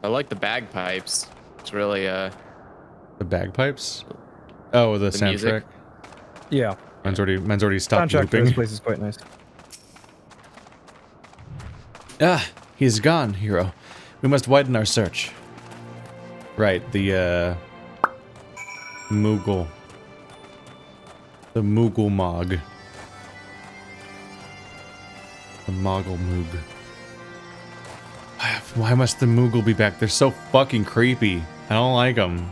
I like the bagpipes. It's really The bagpipes? Oh, the soundtrack. music. Yeah. Mine's already stopped Soundtrack for this looping. place is quite nice. Ah, he's gone, hero. We must widen our search. Right, the Moogle. The Moogle Mog. The Moggle Moog. Why must the Moogle be back? They're so fucking creepy. I don't like them.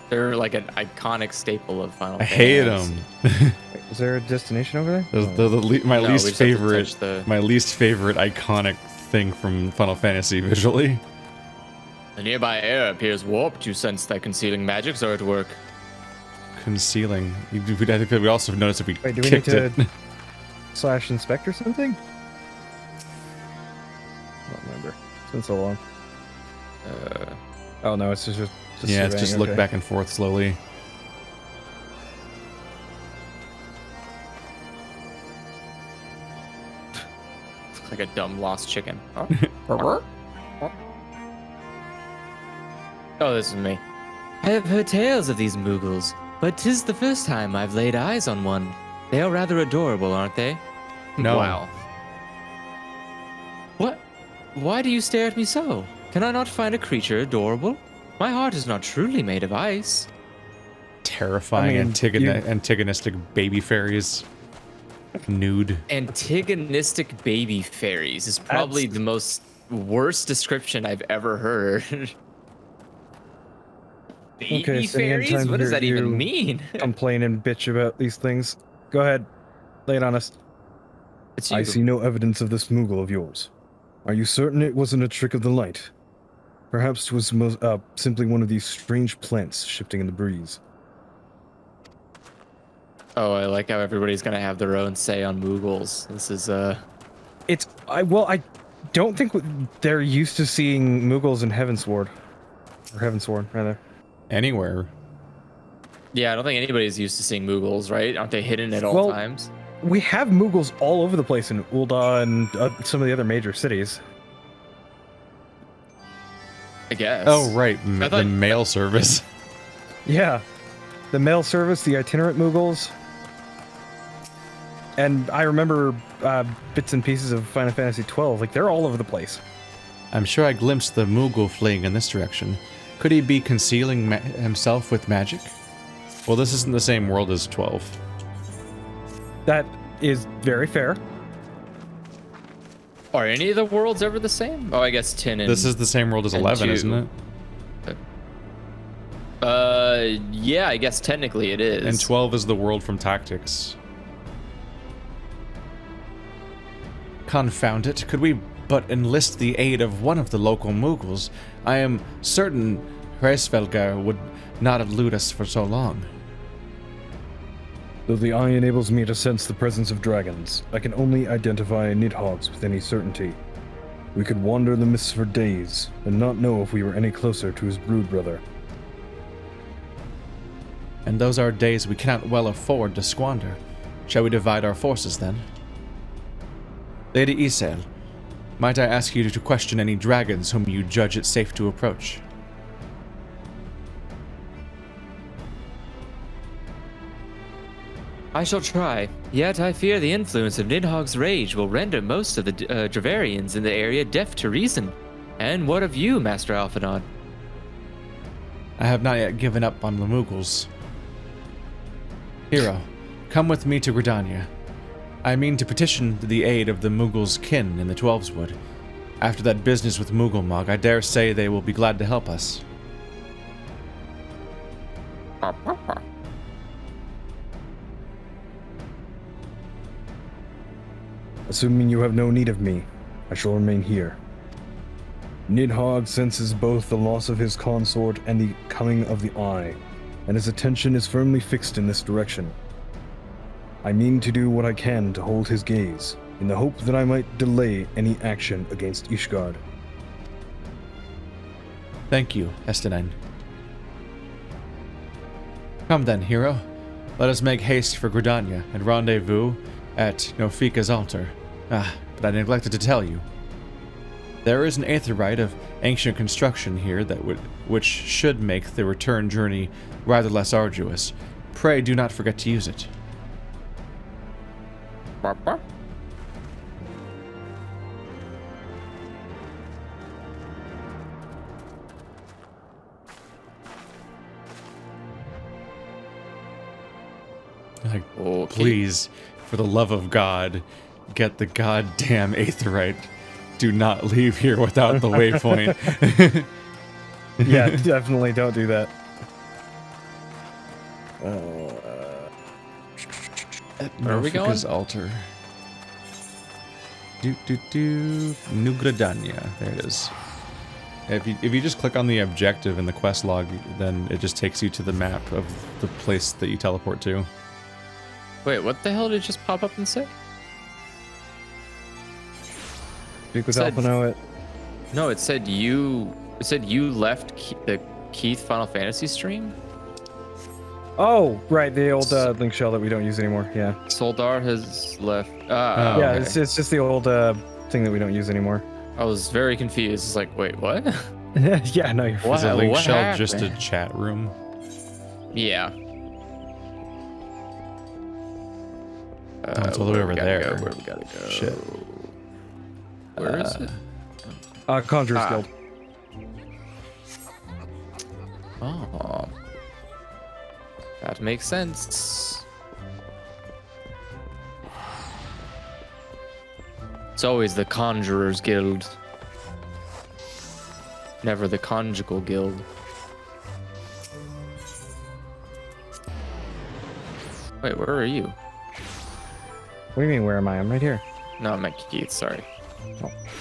They're like an iconic staple of Final I Fantasy. hate them. Wait, is there a destination over there? My No, we least just have to favorite, touch the- my least favorite iconic thing from Final Fantasy visually. The nearby air appears warped. You sense that concealing magics are at work. Concealing. I think that we also noticed if we Wait, do we need kicked it. to slash inspect or something? I don't remember. It's been so long. Oh no, it's just Yeah, it's surveying, just look okay. back and forth slowly. Looks like a dumb lost chicken. Oh, this is me. I have heard tales of these moogles, but 'tis the first time I've laid eyes on one. They are rather adorable, aren't they? No. Wow. What? Why do you stare at me so? Can I not find a creature adorable? My heart is not truly made of ice. Terrifying I mean, antagonistic baby fairies. Nude. Antagonistic baby fairies is probably the most worst description I've ever heard. Baby Okay, so fairies? anytime What does that you even mean? Complain and bitch about these things. Go ahead, lay it on us. It's I you. see no evidence of this Moogle of yours. Are you certain it wasn't a trick of the light? Perhaps it was simply one of these strange plants shifting in the breeze. Oh, I like how everybody's gonna have their own say on moogles. This is I don't think they're used to seeing Moogles in Heavensward. Or Heavensward, rather. Anywhere. yeah, I don't think anybody's used to seeing moogles, right? Aren't they hidden at all times? We have Moogles all over the place in Ul'dah and some of the other major cities. I guess. Oh, right. I The thought- mail service. Yeah. The mail service, the itinerant Moogles. And I remember bits and pieces of Final Fantasy XII. Like, they're all over the place. I'm sure I glimpsed the Moogle fleeing in this direction. Could he be concealing himself with magic? Well, this isn't the same world as 12. That is very fair. Are any of the worlds ever the same? Oh, I guess 10 and... This is the same world as and 11, 2. isn't it? Yeah, I guess technically it is. And 12 is the world from Tactics. Confound it, could we but enlist the aid of one of the local Moogles? I am certain Hraesvelgr would not elude us for so long. Though the eye enables me to sense the presence of dragons, I can only identify nidhogg's with any certainty. We could wander the mists for days, and not know if we were any closer to his brood brother. And those are days we cannot well afford to squander. Shall we divide our forces then? Lady Isel, might I ask you to question any dragons whom you judge it safe to approach? I shall try. Yet I fear the influence of Nidhogg's rage will render most of the Dravarians in the area deaf to reason. And what of you, Master Alphinaud? I have not yet given up on the Moogles. Hero, come with me to Gridania. I mean to petition the aid of the Moogles' kin in the Twelveswood. After that business with Mooglemog, I dare say they will be glad to help us. Assuming you have no need of me, I shall remain here. Nidhogg senses both the loss of his consort and the coming of the Eye, and his attention is firmly fixed in this direction. I mean to do what I can to hold his gaze, in the hope that I might delay any action against Ishgard. Thank you, Estinine. Come then, hero. Let us make haste for Gridania and rendezvous at Nofika's altar. Ah, but I neglected to tell you. There is an aetheryte of ancient construction here which should make the return journey rather less arduous. Pray do not forget to use it. Like, Okay. please, for the love of God, get the goddamn aetheryte. Do not leave here without the waypoint. Yeah, definitely don't do that. Where are we going? Nofika's altar. New Gradania. There it is. If you just click on the objective in the quest log, then it just takes you to the map of the place that you teleport to. Wait, what the hell did it just pop up and say? Speak with Said- Alphano. No, it said you. It said you left the Keith Final Fantasy stream. Oh, right, the old link shell that we don't use anymore. Yeah. Soldar has left. Oh, Yeah, okay. it's just the old thing that we don't use anymore. I was very confused. It's like, wait, what? Yeah, no, you're What? Is a link what shell just a happened? chat room? Yeah. Oh, it's all the way where over we gotta there. Go, where we gotta go? Shit. Where is it? Conjurer's Guild. Oh. That makes sense. It's always the Conjurer's Guild. Never the Conjugal Guild. Wait, where are you? What do you mean, where am I? I'm right here. No, I'm at Keith, sorry.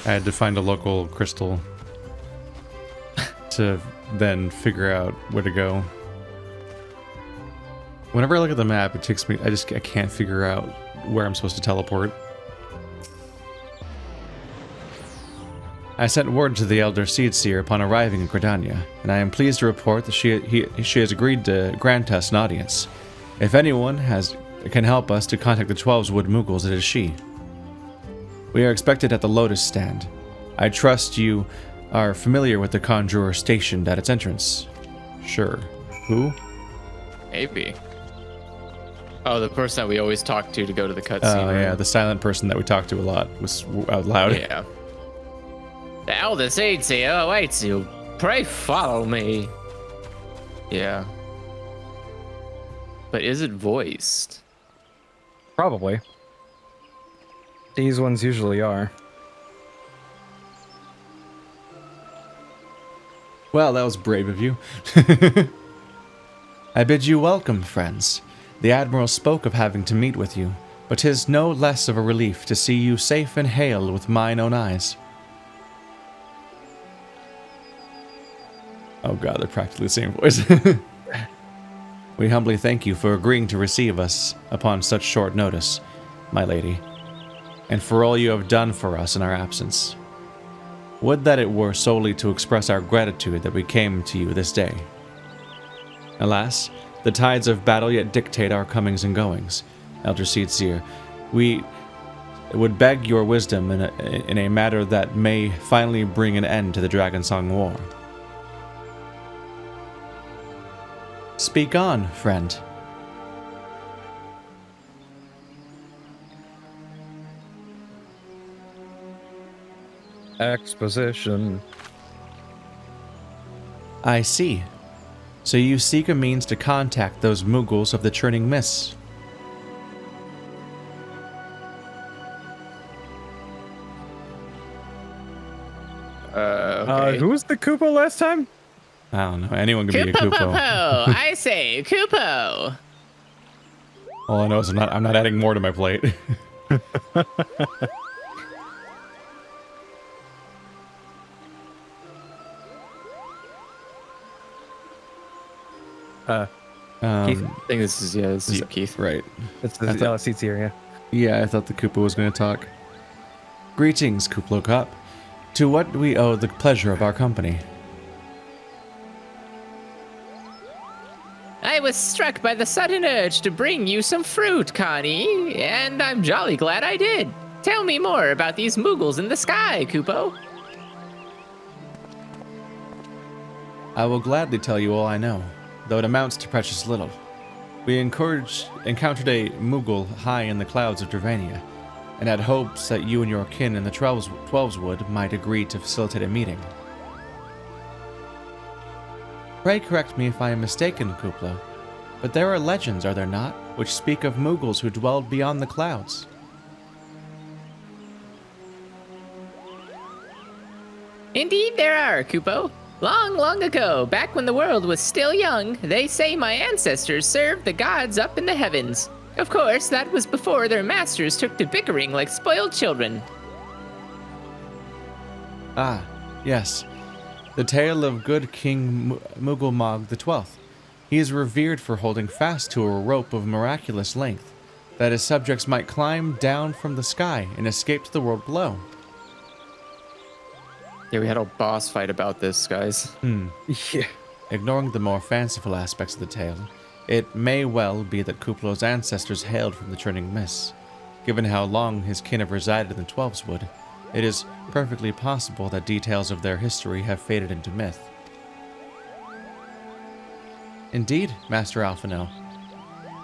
I had to find a local crystal to then figure out where to go. Whenever I look at the map, it takes me. I can't figure out where I'm supposed to teleport. I sent word to the elder seedseer upon arriving in Gridania, and I am pleased to report that she has agreed to grant us an audience. If anyone can help us to contact the 12 Wood Moogles, it is she. We are expected at the Lotus Stand. I trust you are familiar with the conjurer stationed at its entrance. Sure. Who? Maybe. Oh, the person that we always talk to go to the cutscene. Oh, yeah, the silent person that we talked to a lot was out loud. Yeah. The elder seedseer awaits you. Pray follow me. Yeah. But is it voiced? Probably. These ones usually are. Well, that was brave of you. I bid you welcome, friends. The Admiral spoke of having to meet with you, but 'tis no less of a relief to see you safe and hale with mine own eyes. Oh god, they're practically the same voice. We humbly thank you for agreeing to receive us upon such short notice, my lady, and for all you have done for us in our absence. Would that it were solely to express our gratitude that we came to you this day. Alas, the tides of battle yet dictate our comings and goings. Elder Seedseer, we would beg your wisdom in a matter that may finally bring an end to the Dragonsong War. Speak on, friend. Exposition. I see. So you seek a means to contact those Moogles of the Churning Mists. Okay. Who was the Koopa last time? I don't know. Anyone can be a Koopo. I say Koopo. All I know is I'm not adding more to my plate. Keith? I think this is you, Keith. Right. It's I the thought- seats here, yeah. Yeah, I thought the Koopa was going to talk. Greetings, Kuplokop. To what we owe the pleasure of our company. I was struck by the sudden urge to bring you some fruit, Connie, and I'm jolly glad I did. Tell me more about these Moogles in the sky, Kupo. I will gladly tell you all I know, though it amounts to precious little. We encountered a Moogle high in the clouds of Dravania, and had hopes that you and your kin in the Twelveswood might agree to facilitate a meeting. Pray correct me if I am mistaken, Kuplo, but there are legends, are there not, which speak of Moogles who dwelled beyond the clouds? Indeed there are, Kupo. Long, long ago, back when the world was still young, they say my ancestors served the gods up in the heavens. Of course, that was before their masters took to bickering like spoiled children. Ah, yes. The tale of good King Moogle the 12th. He is revered for holding fast to a rope of miraculous length, that his subjects might climb down from the sky and escape to the world below. Yeah, we had a boss fight about this, guys. Yeah. Ignoring the more fanciful aspects of the tale, it may well be that Kuplo's ancestors hailed from the churning mists. Given how long his kin have resided in the Twelveswood, it is perfectly possible that details of their history have faded into myth. Indeed, Master Alphino.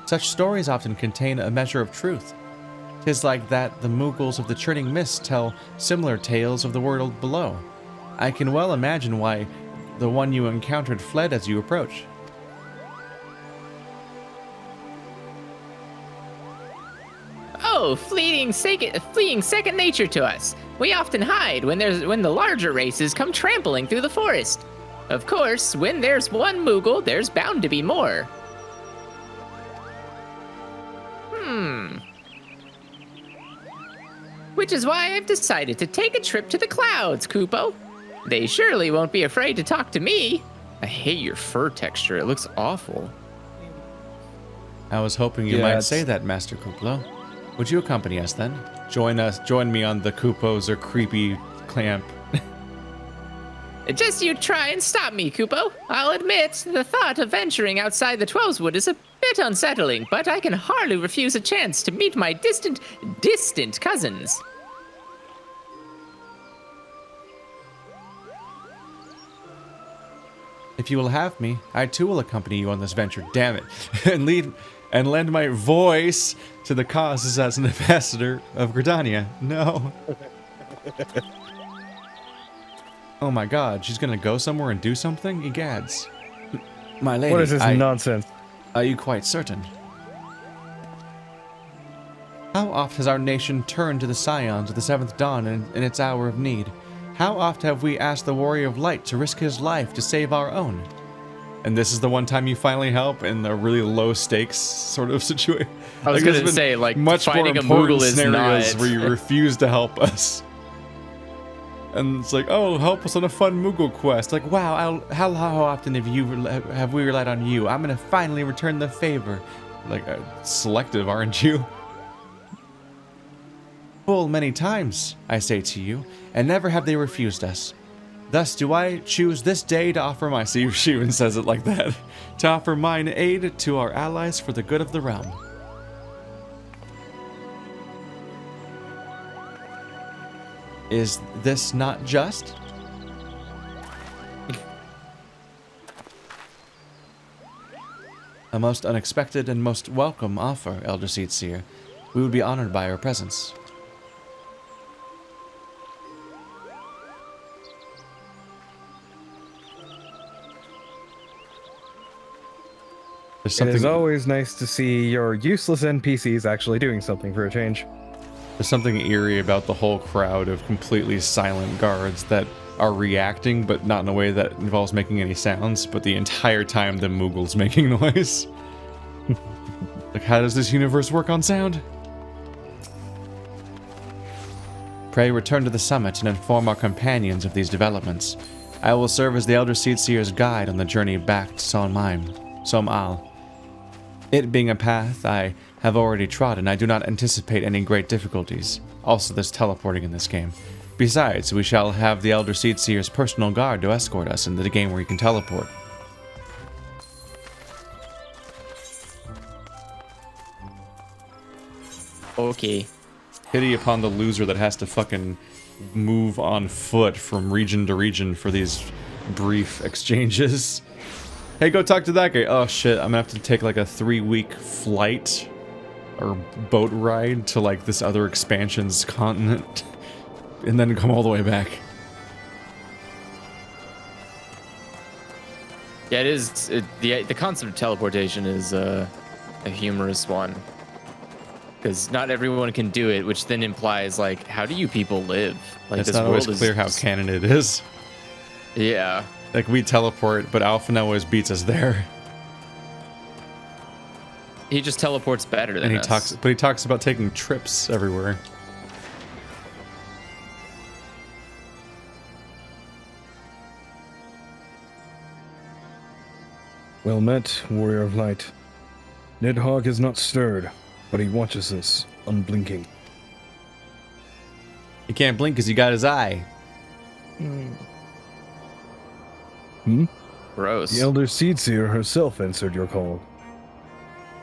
Such stories often contain a measure of truth. 'Tis like that the Moogles of the churning mists tell similar tales of the world below. I can well imagine why the one you encountered fled as you approached. Oh, fleeing second nature to us. We often hide when the larger races come trampling through the forest. Of course, when there's one Moogle, there's bound to be more. Which is why I've decided to take a trip to the clouds, Kupo. They surely won't be afraid to talk to me. I hate your fur texture. It looks awful. I was hoping you might say that, Master Kuplo. Would you accompany us then? Join me on the Kupos or creepy clamp. Just you try and stop me, Kupo. I'll admit, the thought of venturing outside the Twelveswood is a bit unsettling, but I can hardly refuse a chance to meet my distant cousins. If you will have me, I too will accompany you on this venture, damn it, and lend my voice to the causes as an ambassador of Gridania. No. Oh my god, she's gonna go somewhere and do something? Egads. My lady, What is this nonsense? Are you quite certain? How oft has our nation turned to the scions of the Seventh Dawn in its hour of need? How oft have we asked the Warrior of Light to risk his life to save our own? And this is the one time you finally help in a really low stakes sort of situation. I was gonna say, like, much more fighting a important Moogle is scenarios not. where you refuse to help us. And it's like, oh, help us on a fun Moogle quest. Like, wow, how often have we relied on you? I'm gonna finally return the favor. Like, selective, aren't you? Full many times, I say to you, and never have they refused us. Thus do I choose this day to offer my... See, she even says it like that. To offer mine aid to our allies for the good of the realm. Is this not just? A most unexpected and most welcome offer, Elder Seedseer. We would be honored by your presence. It is always nice to see your useless NPCs actually doing something for a change. There's something eerie about the whole crowd of completely silent guards that are reacting, but not in a way that involves making any sounds, but the entire time the Moogle's making noise. Like, how does this universe work on sound? Pray return to the summit and inform our companions of these developments. I will serve as the Elder Seedseer's guide on the journey back to Som-Al. It being a path I have already trodden, I do not anticipate any great difficulties. Also, there's teleporting in this game. Besides, we shall have the Elder Seedseer's personal guard to escort us into the game where you can teleport. Okay. Pity upon the loser that has to fucking move on foot from region to region for these brief exchanges. Hey, go talk to that guy. Oh shit, I'm gonna have to take like a 3-week flight or boat ride to like this other expansion's continent and then come all the way back. Yeah, it is. The concept of teleportation is a humorous one. Because not everyone can do it, which then implies, like, how do you people live? Like, It's this not world always clear how canon it is. Yeah. Like, we teleport, but Alpha always beats us there. He just teleports better than And us. he talks about taking trips everywhere. Well met, warrior of light. Nidhogg has not stirred, but he watches us, unblinking. He can't blink because he got his eye. Gross. The elder seedseer herself answered your call.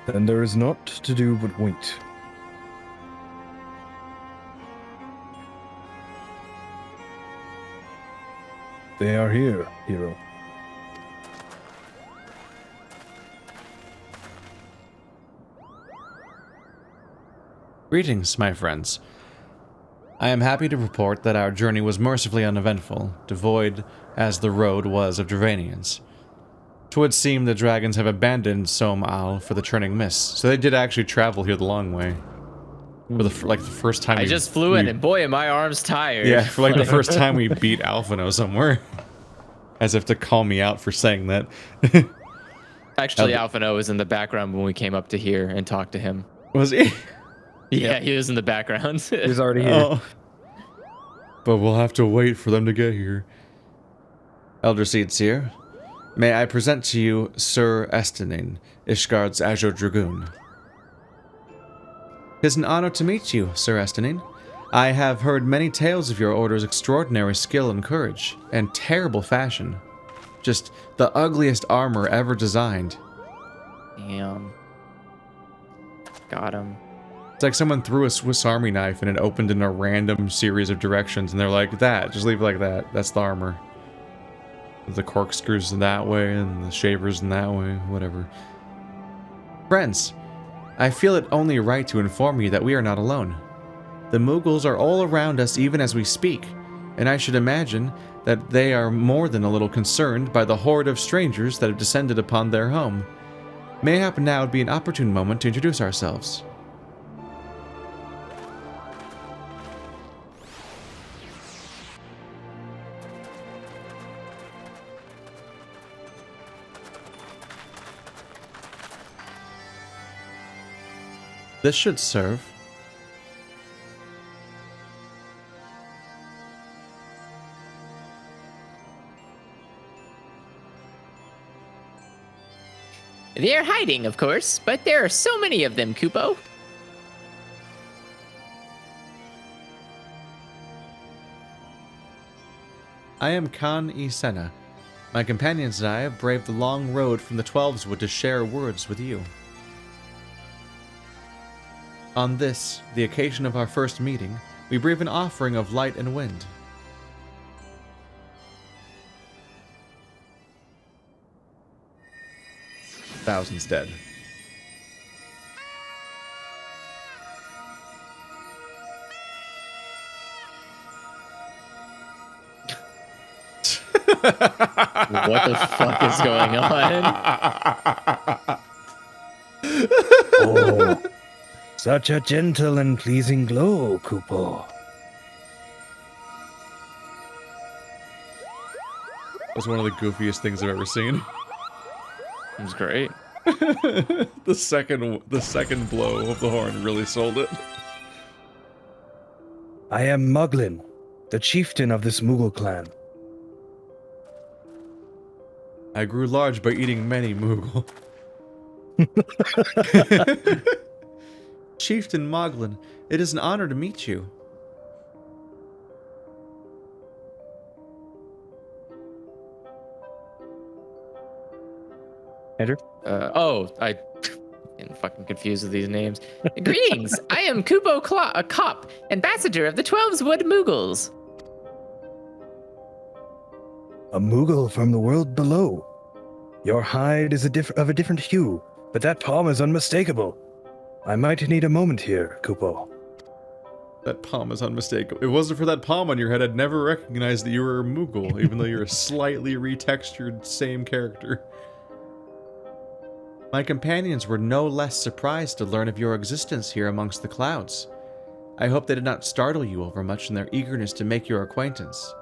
Then there is naught to do but wait. They are here, hero. Greetings, my friends. I am happy to report that our journey was mercifully uneventful, devoid as the road was of Dravanians. 'Twould seem the dragons have abandoned Som Al for the churning mist, so they did actually travel here the long way. For the first time. I just flew in, and boy, are my arms tired. Yeah, for like the first time we beat Alphino somewhere. As if to call me out for saying that. Actually, Alphino was in the background when we came up to here and talked to him. Was he? Yeah, he was in the background. He's already here. Oh. But we'll have to wait for them to get here. Elder Seedseer, may I present to you Sir Estenin, Ishgard's Azure Dragoon. 'Tis an honor to meet you, Sir Estenin. I have heard many tales of your order's extraordinary skill and courage, and terrible fashion. Just the ugliest armor ever designed. Damn. Got him. It's like someone threw a Swiss Army knife and it opened in a random series of directions, and they're like, just leave it like that. That's the armor. The corkscrews in that way, and the shavers in that way, whatever. Friends, I feel it only right to inform you that we are not alone. The moogles are all around us even as we speak, and I should imagine that they are more than a little concerned by the horde of strangers that have descended upon their home. Mayhap now would be an opportune moment to introduce ourselves. This should serve. They're hiding, of course, but there are so many of them, Kupo. I am Khan Isena. My companions and I have braved the long road from the Twelveswood to share words with you. On this, the occasion of our first meeting, we breathe an offering of light and wind. Thousands dead. What the fuck is going on? Oh, such a gentle and pleasing glow, Kupo. That's one of the goofiest things I've ever seen. It was great. The second blow of the horn really sold it. I am Muglin, the chieftain of this Moogle clan. I grew large by eating many Moogle. Chieftain Moglin, it is an honor to meet you. Andrew? I am fucking confused with these names. Greetings, I am Kupo Kopp, ambassador of the Twelveswood Moogles. A Moogle from the world below. Your hide is of a different hue, but that palm is unmistakable. I might need a moment here, Kupo. That palm is unmistakable. If it wasn't for that palm on your head, I'd never recognize that you were a Moogle, even though you're a slightly retextured same character. My companions were no less surprised to learn of your existence here amongst the clouds. I hope they did not startle you overmuch in their eagerness to make your acquaintance.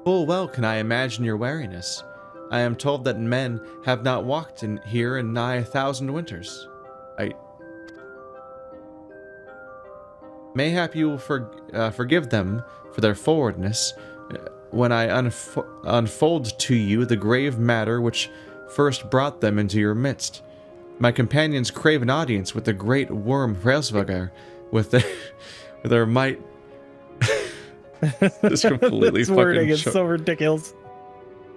Full well can I imagine your wariness. I am told that men have not walked in here in nigh 1,000 winters. Mayhap you will forgive them for their forwardness when I unfold to you the grave matter which first brought them into your midst. My companions crave an audience with the great worm Hraesvelgr, with their might. This completely This fucking wording is so ridiculous.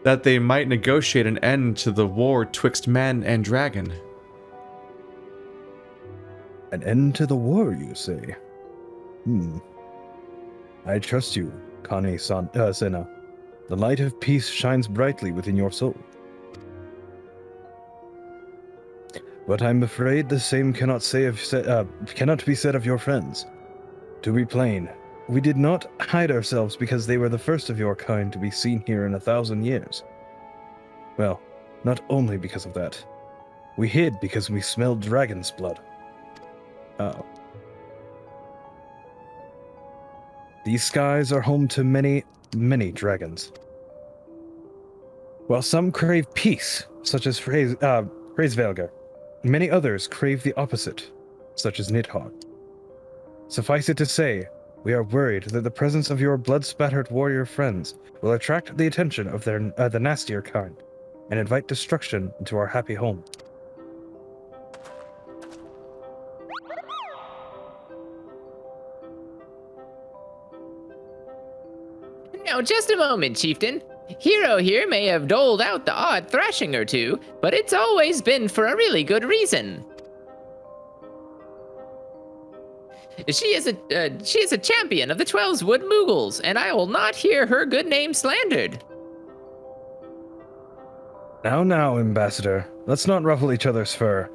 that they might negotiate an end to the war twixt man and dragon. An end to the war, you say? I trust you, Sena. The light of peace shines brightly within your soul. But I'm afraid the same cannot be said of your friends. To be plain, we did not hide ourselves because they were the first of your kind to be seen here in 1,000 years. Well, not only because of that. We hid because we smelled dragon's blood. Oh. These skies are home to many, many dragons. While some crave peace, such as Hraesvelgr, many others crave the opposite, such as Nidhogg. Suffice it to say, we are worried that the presence of your blood-spattered warrior friends will attract the attention of the nastier kind, and invite destruction into our happy home. Now, just a moment, Chieftain. Hero here may have doled out the odd thrashing or two, but it's always been for a really good reason. She is a champion of the Twelveswood Moogles, and I will not hear her good name slandered. Now, Ambassador, let's not ruffle each other's fur.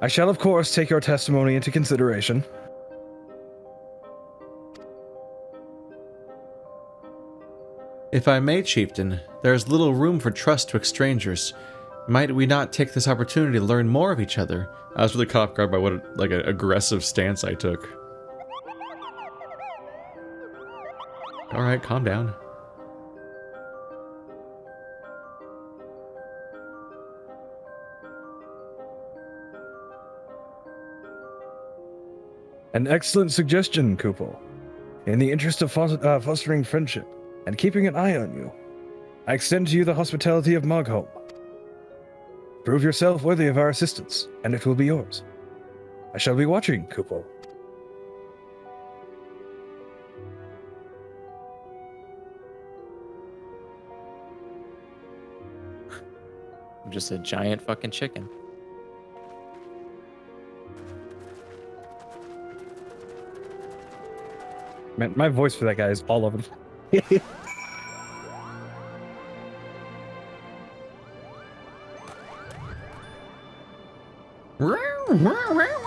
I shall, of course, take your testimony into consideration. If I may, Chieftain, there is little room for trust twixt strangers. Might we not take this opportunity to learn more of each other? I was really caught off guard by what an aggressive stance I took. Alright, calm down. An excellent suggestion, Kupo. In the interest of fostering friendship and keeping an eye on you, I extend to you the hospitality of Mogholm. Prove yourself worthy of our assistance, and it will be yours. I shall be watching, Kupo. I'm just a giant fucking chicken. Man, my voice for that guy is all over the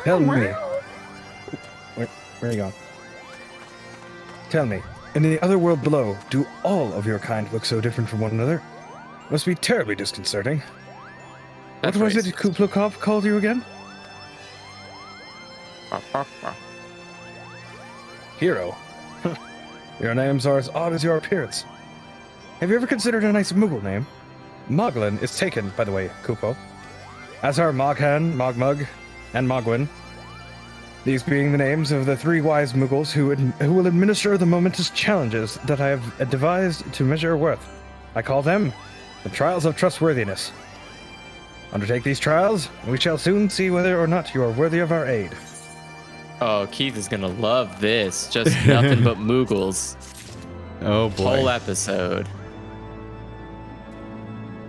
Tell me. Where are you going? Tell me, in the other world below, do all of your kind look so different from one another? Must be terribly disconcerting. That's what was racist. it Kuplokov called you again? Hero. Your names are as odd as your appearance. Have you ever considered a nice Moogle name? Moglin is taken, by the way, Kupo. As are Moghan, Mogmug, and Mogwin. These being the names of the three wise Moogles who will administer the momentous challenges that I have devised to measure worth. I call them the Trials of Trustworthiness. Undertake these trials, and we shall soon see whether or not you are worthy of our aid. Oh, Keith is gonna love this. Just nothing but Moogles. Oh boy. Whole episode.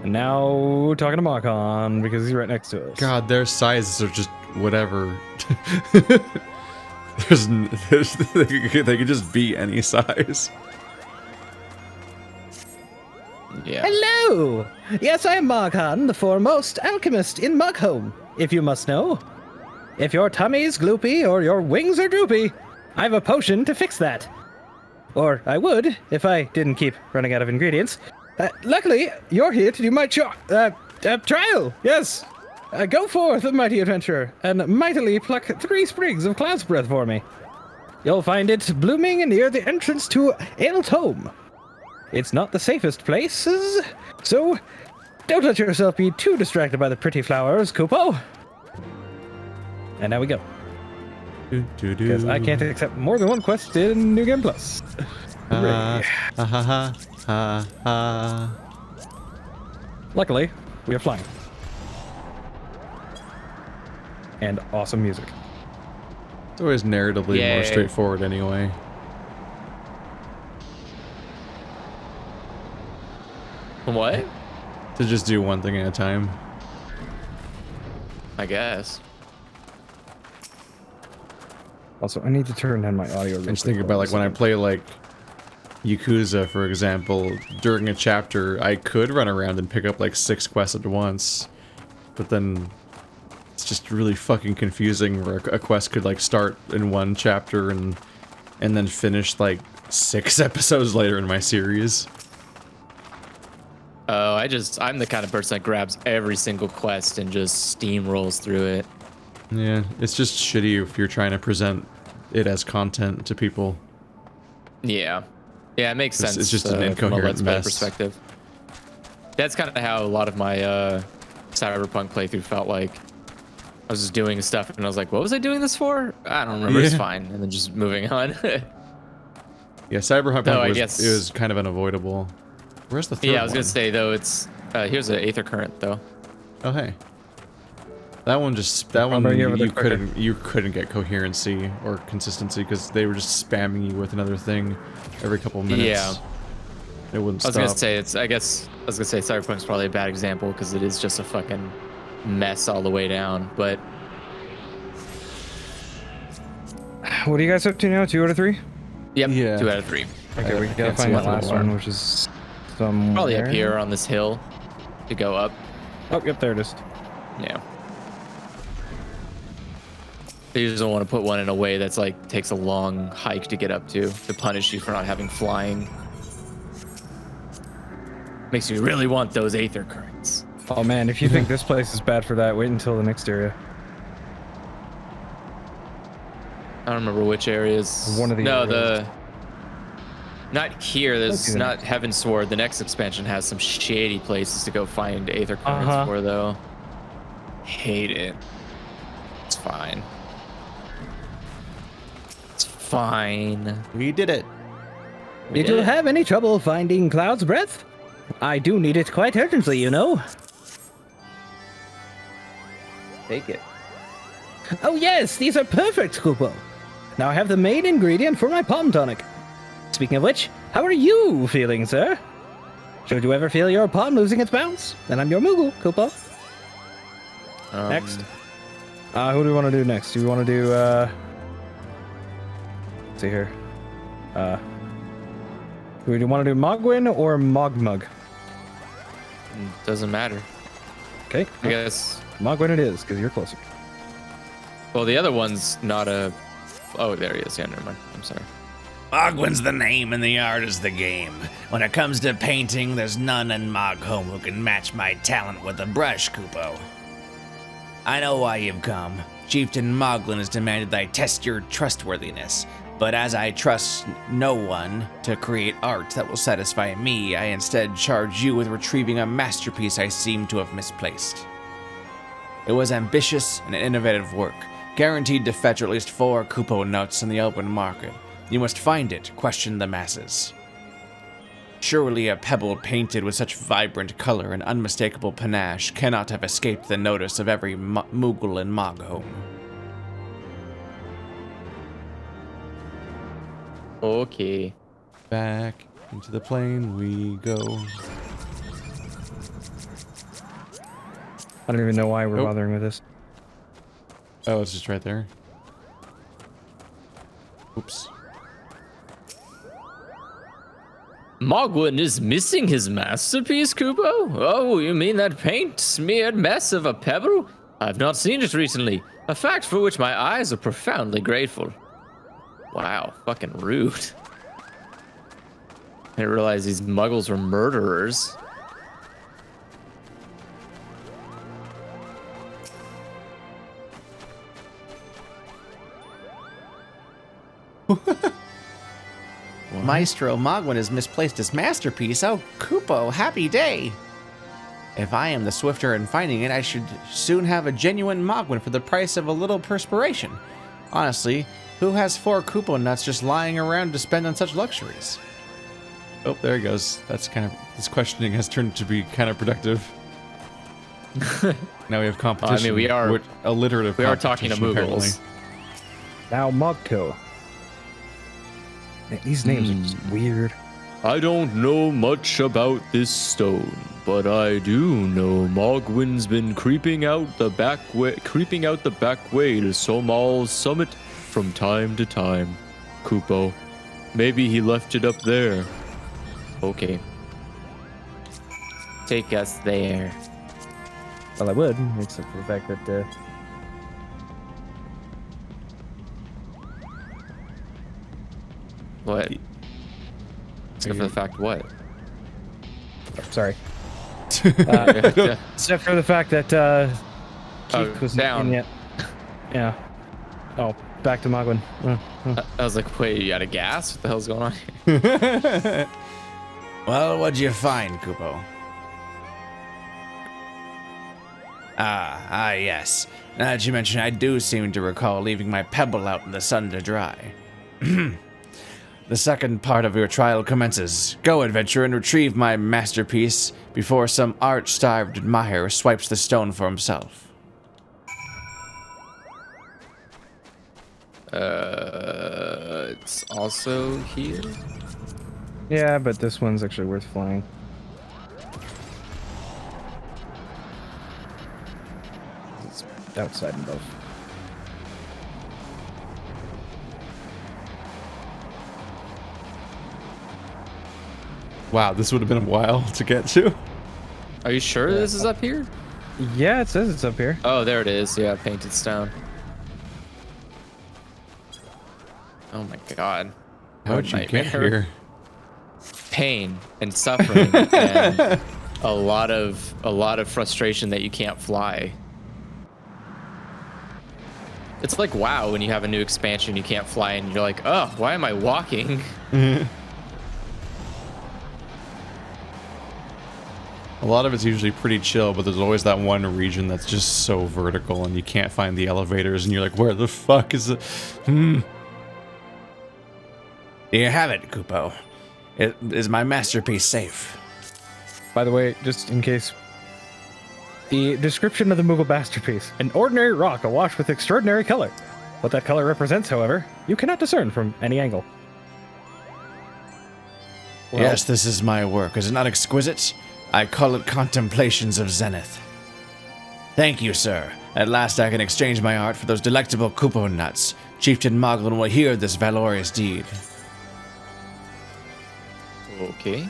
And now talking to Makon because he's right next to us. God, their sizes are just whatever. they could just be any size. Yeah. Hello! Yes, I am Marghan, the foremost alchemist in Mugholm, if you must know. If your tummy's gloopy or your wings are droopy, I have a potion to fix that. Or I would, if I didn't keep running out of ingredients. Luckily, you're here to do my trial, yes. Go forth, mighty adventurer, and mightily pluck 3 sprigs of cloud's breath for me. You'll find it blooming near the entrance to Aeltome. It's not the safest places, so don't let yourself be too distracted by the pretty flowers, Kupo. And now we go. Because I can't accept more than one quest in New Game Plus. Luckily, we are flying. And awesome music. It's always narratively Yay. more straightforward anyway. What? To just do one thing at a time. I guess. Also, I need to turn down my audio. I'm just thinking about like when I play like Yakuza, for example, during a chapter, I could run around and pick up like 6 quests at once, but then it's just really fucking confusing where a quest could like start in one chapter and then finish like 6 episodes later in my series. Oh, I'm the kind of person that grabs every single quest and just steamrolls through it. Yeah, it's just shitty if you're trying to present it as content to people. Yeah. Yeah, it makes sense. It's just an from a incoherent Let's Play mess. perspective. That's kind of how a lot of my Cyberpunk playthrough felt like. I was just doing stuff and I was like, what was I doing this for? I don't remember. It's Yeah. fine. And then just moving on. Yeah, Cyberpunk No, I was, guess- it was kind of unavoidable. Where's the third Yeah, I was one? going to say, though, it's... here's an Aether Current, though. Oh, hey. That one bring you over there you couldn't get coherency or consistency because they were just spamming you with another thing every couple of minutes. Yeah. It wouldn't I was stop. going to say, I was going to say Cyberpunk's probably a bad example because it is just a fucking mess all the way down, but... What are you guys up to now? 2 out of 3? Yep, Yeah. 2 out of 3. Okay, we I gotta can't see find that nothing last more. one, which is somewhere. Probably up here on this hill to go up. Oh, yep, there it is. Yeah. You just don't want to put one in a way that's like takes a long hike to get up to punish you for not having flying. Makes you really want those Aether Currents. Oh man, if you think this place is bad for that, wait until the next area. I don't remember which areas. One of the areas. Not here. There's Let's do not Heavensward. The next expansion has some shady places to go find Aether Currents Uh-huh. for, though. Hate it. It's fine. It's fine. We did it. We Did you did it. have any trouble finding Cloud's Breath? I do need it quite urgently, you know. Take it. Oh yes, these are perfect, Kupo. Now I have the main ingredient for my palm tonic. Speaking of which, how are you feeling, sir? Should you ever feel your palm losing its bounce? Then I'm your Moogle, Kupo. Next. Who do we want to do next? Do we want to do, let's see here. Do we want to do Mogwin or Mogmug? Doesn't matter. Okay, I guess. Mogwin it is, because you're closer. Well, the other one's not a. Oh, there he is. Yeah, never mind. I'm sorry. Ogwin's the name and the art is the game. When it comes to painting, there's none in Mogholm who can match my talent with a brush, Kupo. I know why you've come. Chieftain Moglin has demanded I test your trustworthiness, but as I trust no one to create art that will satisfy me, I instead charge you with retrieving a masterpiece I seem to have misplaced. It was ambitious and innovative work, guaranteed to fetch at least 4 Kupo nuts in the open market. You must find it, question the masses. Surely a pebble painted with such vibrant color and unmistakable panache cannot have escaped the notice of every Moogle in Mogholm. Okay. Back into the plane we go. I don't even know why we're Nope. bothering with this. Oh, it's just right there. Oops. Mogwin is missing his masterpiece, Kupo? Oh, you mean that paint-smeared mess of a pebble? I've not seen it recently, a fact for which my eyes are profoundly grateful. Wow, fucking rude. I didn't realize these muggles were murderers. Maestro Mogwin has misplaced his masterpiece. Oh, Kupo, happy day. If I am the swifter in finding it, I should soon have a genuine Mogwin for the price of a little perspiration. Honestly, who has 4 Kupo nuts just lying around to spend on such luxuries? Oh, there he goes. That's kind of, this questioning has turned to be kind of productive. Now we have competition. I mean, we are alliterative. We are talking to Moogles. Now Mogto. These names are just weird. I don't know much about this stone, but I do know Mogwin's been creeping out the back way to Somal's summit from time to time. Kupo, maybe he left it up there. Okay. Take us there. Well, I would, except for the fact that What? Except for the fact what? sorry. Except for the fact that Keith was down. in yet. Yeah. Oh, back to Mogwin. I was like, wait, you out of gas? What the hell's going on here? Well, what'd you find, Kupo? Yes. Now that you mention, I do seem to recall leaving my pebble out in the sun to dry. The second part of your trial commences. Go, adventurer, and retrieve my masterpiece before some art-starved admirer swipes the stone for himself. It's also here. Yeah, but this one's actually worth flying. It's outside and above. Wow, this would have been a while to get to. Are you sure this is up here? Yeah, it says it's up here. Oh, there it is. Yeah, painted stone. Oh my god. How'd you get nightmare. here? Pain and suffering and a lot of frustration that you can't fly. It's like WoW when you have a new expansion you can't fly and you're like, oh, why am I walking? A lot of it's usually pretty chill, but there's always that one region that's just so vertical and you can't find the elevators and you're like, where the fuck is it? There you have it, Kupo. Is my masterpiece safe? By the way, just in case, the description of the Moogle masterpiece: an ordinary rock awash with extraordinary color. What that color represents, however, you cannot discern from any angle. Well, Yes, this is my work. Is it not exquisite? I call it Contemplations of Zenith. Thank you, sir. At last I can exchange my art for those delectable Kupo nuts. Chieftain Moglin will hear this valorous deed. Okay.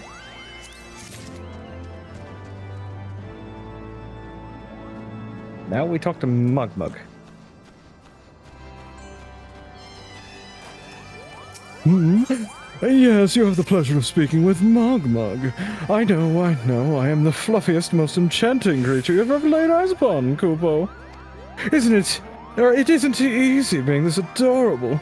now we talk to Mugmug. Yes, you have the pleasure of speaking with Mogmug. I know, I am the fluffiest, most enchanting creature you've ever laid eyes upon, Kupo. Isn't it? Or it isn't easy being this adorable.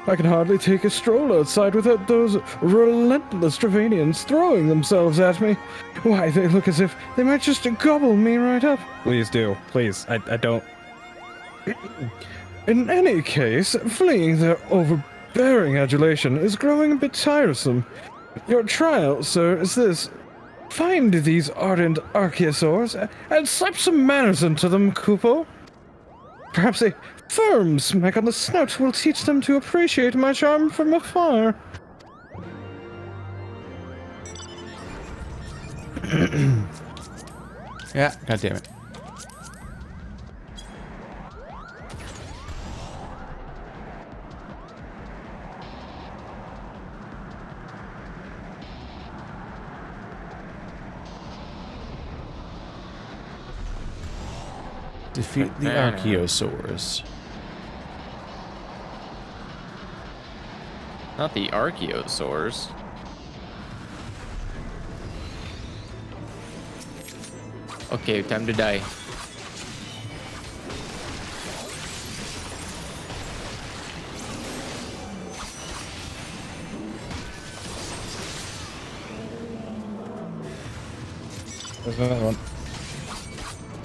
I can hardly take a stroll outside without those relentless Dravanians throwing themselves at me. Why, they look as if they might just gobble me right up. Please do. Please. I don't. In any case, fleeing their overbearing adulation is growing a bit tiresome. Your trial, sir, is this. Find these ardent archaeosaurs and slap some manners into them, Kupo. Perhaps a firm smack on the snout will teach them to appreciate my charm from afar. Yeah, god damn it. Defeat the Archaeosaurs. Not the Archaeosaurs. Okay, time to die. There's another one.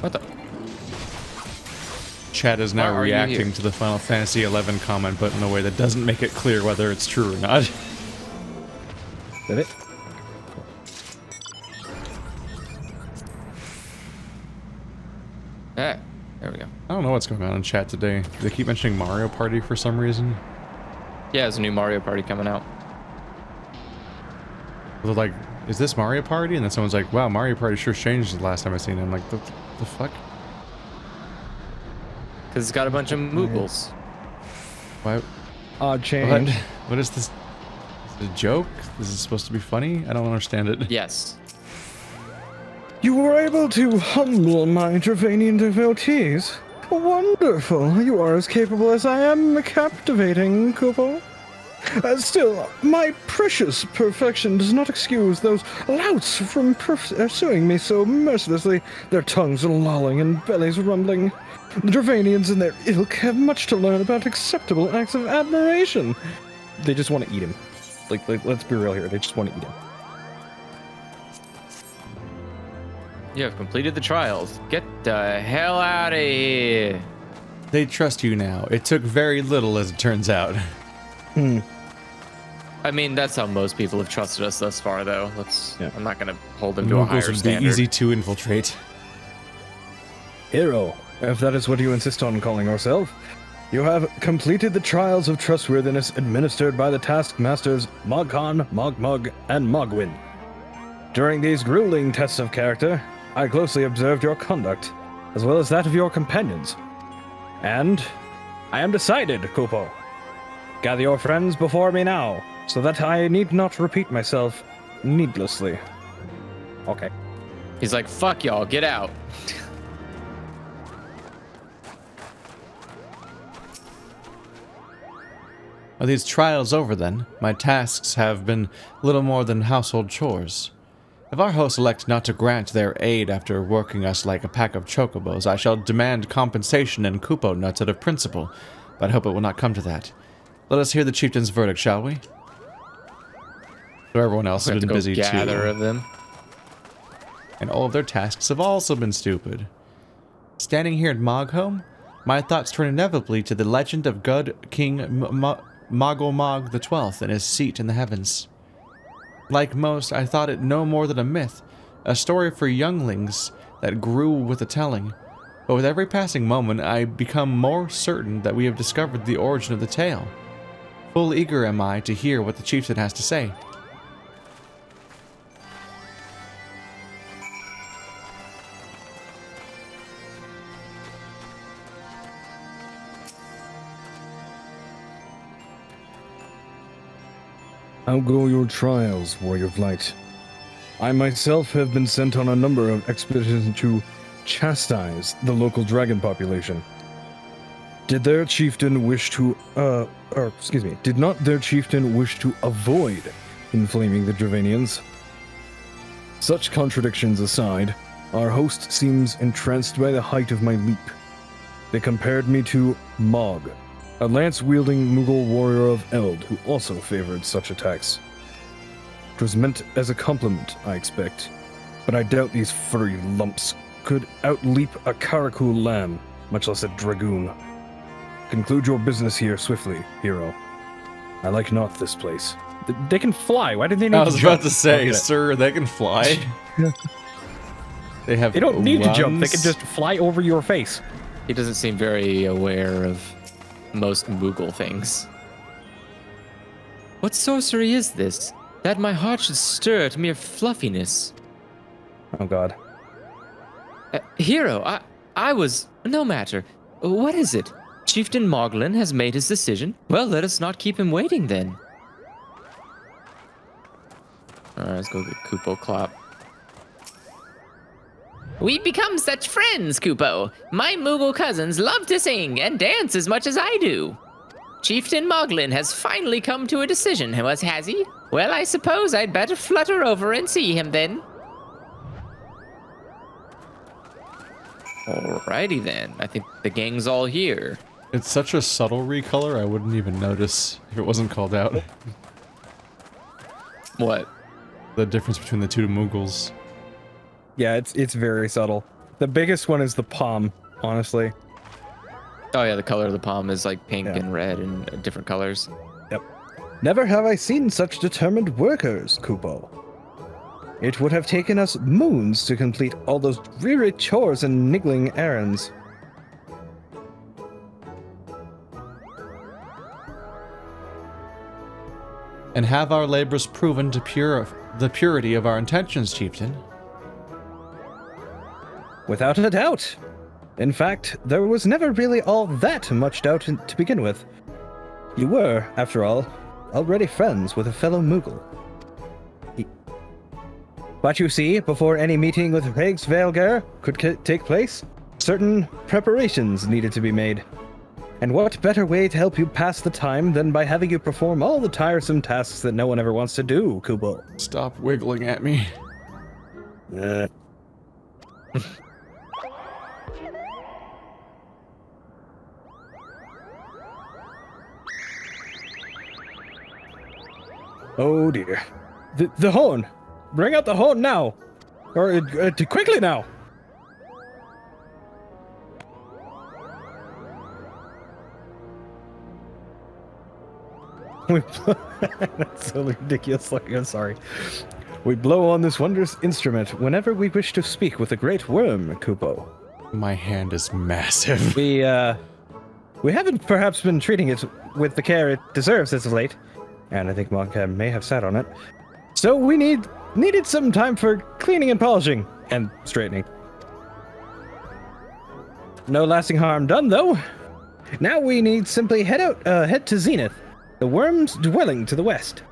What the? Chat is Why now are you reacting here? to the Final Fantasy XI comment, but in a way that doesn't make it clear whether it's true or not. Did it? Ah, there we go. I don't know what's going on in chat today. They keep mentioning Mario Party for some reason. Yeah, there's a new Mario Party coming out. They're like, is this Mario Party? And then someone's like, wow, Mario Party sure changed the last time I seen it. I'm like, the fuck? Because it's got a bunch of moogles. Why? Odd change. What is this? Is it a joke? Is it supposed to be funny? I don't understand it. Yes. You were able to humble my Dravanian devotees. Wonderful. You are as capable as I am captivating, Kupo. Still, my precious perfection does not excuse those louts from pursuing me so mercilessly, their tongues lolling and bellies rumbling. The Dravanians and their ilk have much to learn about acceptable acts of admiration. They just want to eat him. Like, let's be real here. They just want to eat him. You have completed the trials. Get the hell out of here. They trust you now. It took very little, as it turns out. I mean, that's how most people have trusted us thus far, though. Yeah. I'm not going to hold them to a higher Moogles would be standard. easy to infiltrate. Hero, if that is what you insist on calling yourself, you have completed the trials of trustworthiness administered by the taskmasters Mogcon, Mogmug, and Mogwin. During these grueling tests of character, I closely observed your conduct, as well as that of your companions. And I am decided, Kupo. Gather your friends before me now, so that I need not repeat myself needlessly. Okay. He's like, fuck y'all, get out. Are these trials over then? My tasks have been little more than household chores. If our hosts elect not to grant their aid after working us like a pack of chocobos, I shall demand compensation and Kupo nuts out of principle, but I hope it will not come to that. Let us hear the chieftain's verdict, shall we? So everyone else We has have to been go busy gather too. of them. And all of their tasks have also been stupid. Standing here at Mogholm, my thoughts turn inevitably to the legend of God King Mogolmog XII and his seat in the heavens. Like most, I thought it no more than a myth, a story for younglings that grew with the telling. But with every passing moment, I become more certain that we have discovered the origin of the tale. Full eager am I to hear what the chieftain has to say. How go your trials, Warrior of Light? I myself have been sent on a number of expeditions to chastise the local dragon population. Did their chieftain wish to, did not their chieftain wish to avoid inflaming the Dravanians? Such contradictions aside, our host seems entranced by the height of my leap. They compared me to Mog, a lance-wielding Moogle warrior of Eld who also favored such attacks. It was meant as a compliment, I expect, but I doubt these furry lumps could outleap a Karakul lamb, much less a dragoon. Conclude your business here swiftly, hero. I like not this place. They can fly. Why did they need I to was jump? about to say, Okay. sir, they can fly. They have They don't need to jump. They wings. can just fly over your face. He doesn't seem very aware of most Moogle things. What sorcery is this? That my heart should stir at mere fluffiness. Oh god. Hero, I was... No matter. What is it? Chieftain Moglin has made his decision? Well, let us not keep him waiting then. Alright, let's go get Kupo Clop. Ooh, We've become such friends, Kupo. My Moogle cousins love to sing and dance as much as I do. Chieftain Moglin has finally come to a decision, has he? Well, I suppose I'd better flutter over and see him then. Alrighty then. I think the gang's all here. It's such a subtle recolor, I wouldn't even notice if it wasn't called out. What? The difference between the two Moogles. Yeah, it's very subtle. The biggest one is the palm, honestly. Oh yeah, the color of the palm is like pink Yeah. and red and different colors. Yep. Never have I seen such determined workers, Kupo. It would have taken us moons to complete all those dreary chores and niggling errands. And have our labors proven to the purity of our intentions, Chieftain? Without a doubt. In fact, there was never really all that much doubt to begin with. You were, after all, already friends with a fellow Moogle. But you see, before any meeting with Hraesvelgr could take place, certain preparations needed to be made. And what better way to help you pass the time than by having you perform all the tiresome tasks that no one ever wants to do, Kubo? Stop wiggling at me. Oh dear. The horn! Bring out the horn now! Or quickly now! That's so ridiculous. I'm sorry. We blow on this wondrous instrument whenever we wish to speak with the great worm, Kupo. My hand is massive. We haven't perhaps been treating it with the care it deserves as of late, and I think Monka may have sat on it. So we needed some time for cleaning and polishing and straightening. No lasting harm done though. Now we need simply head to Zenith, the worm's dwelling to the west,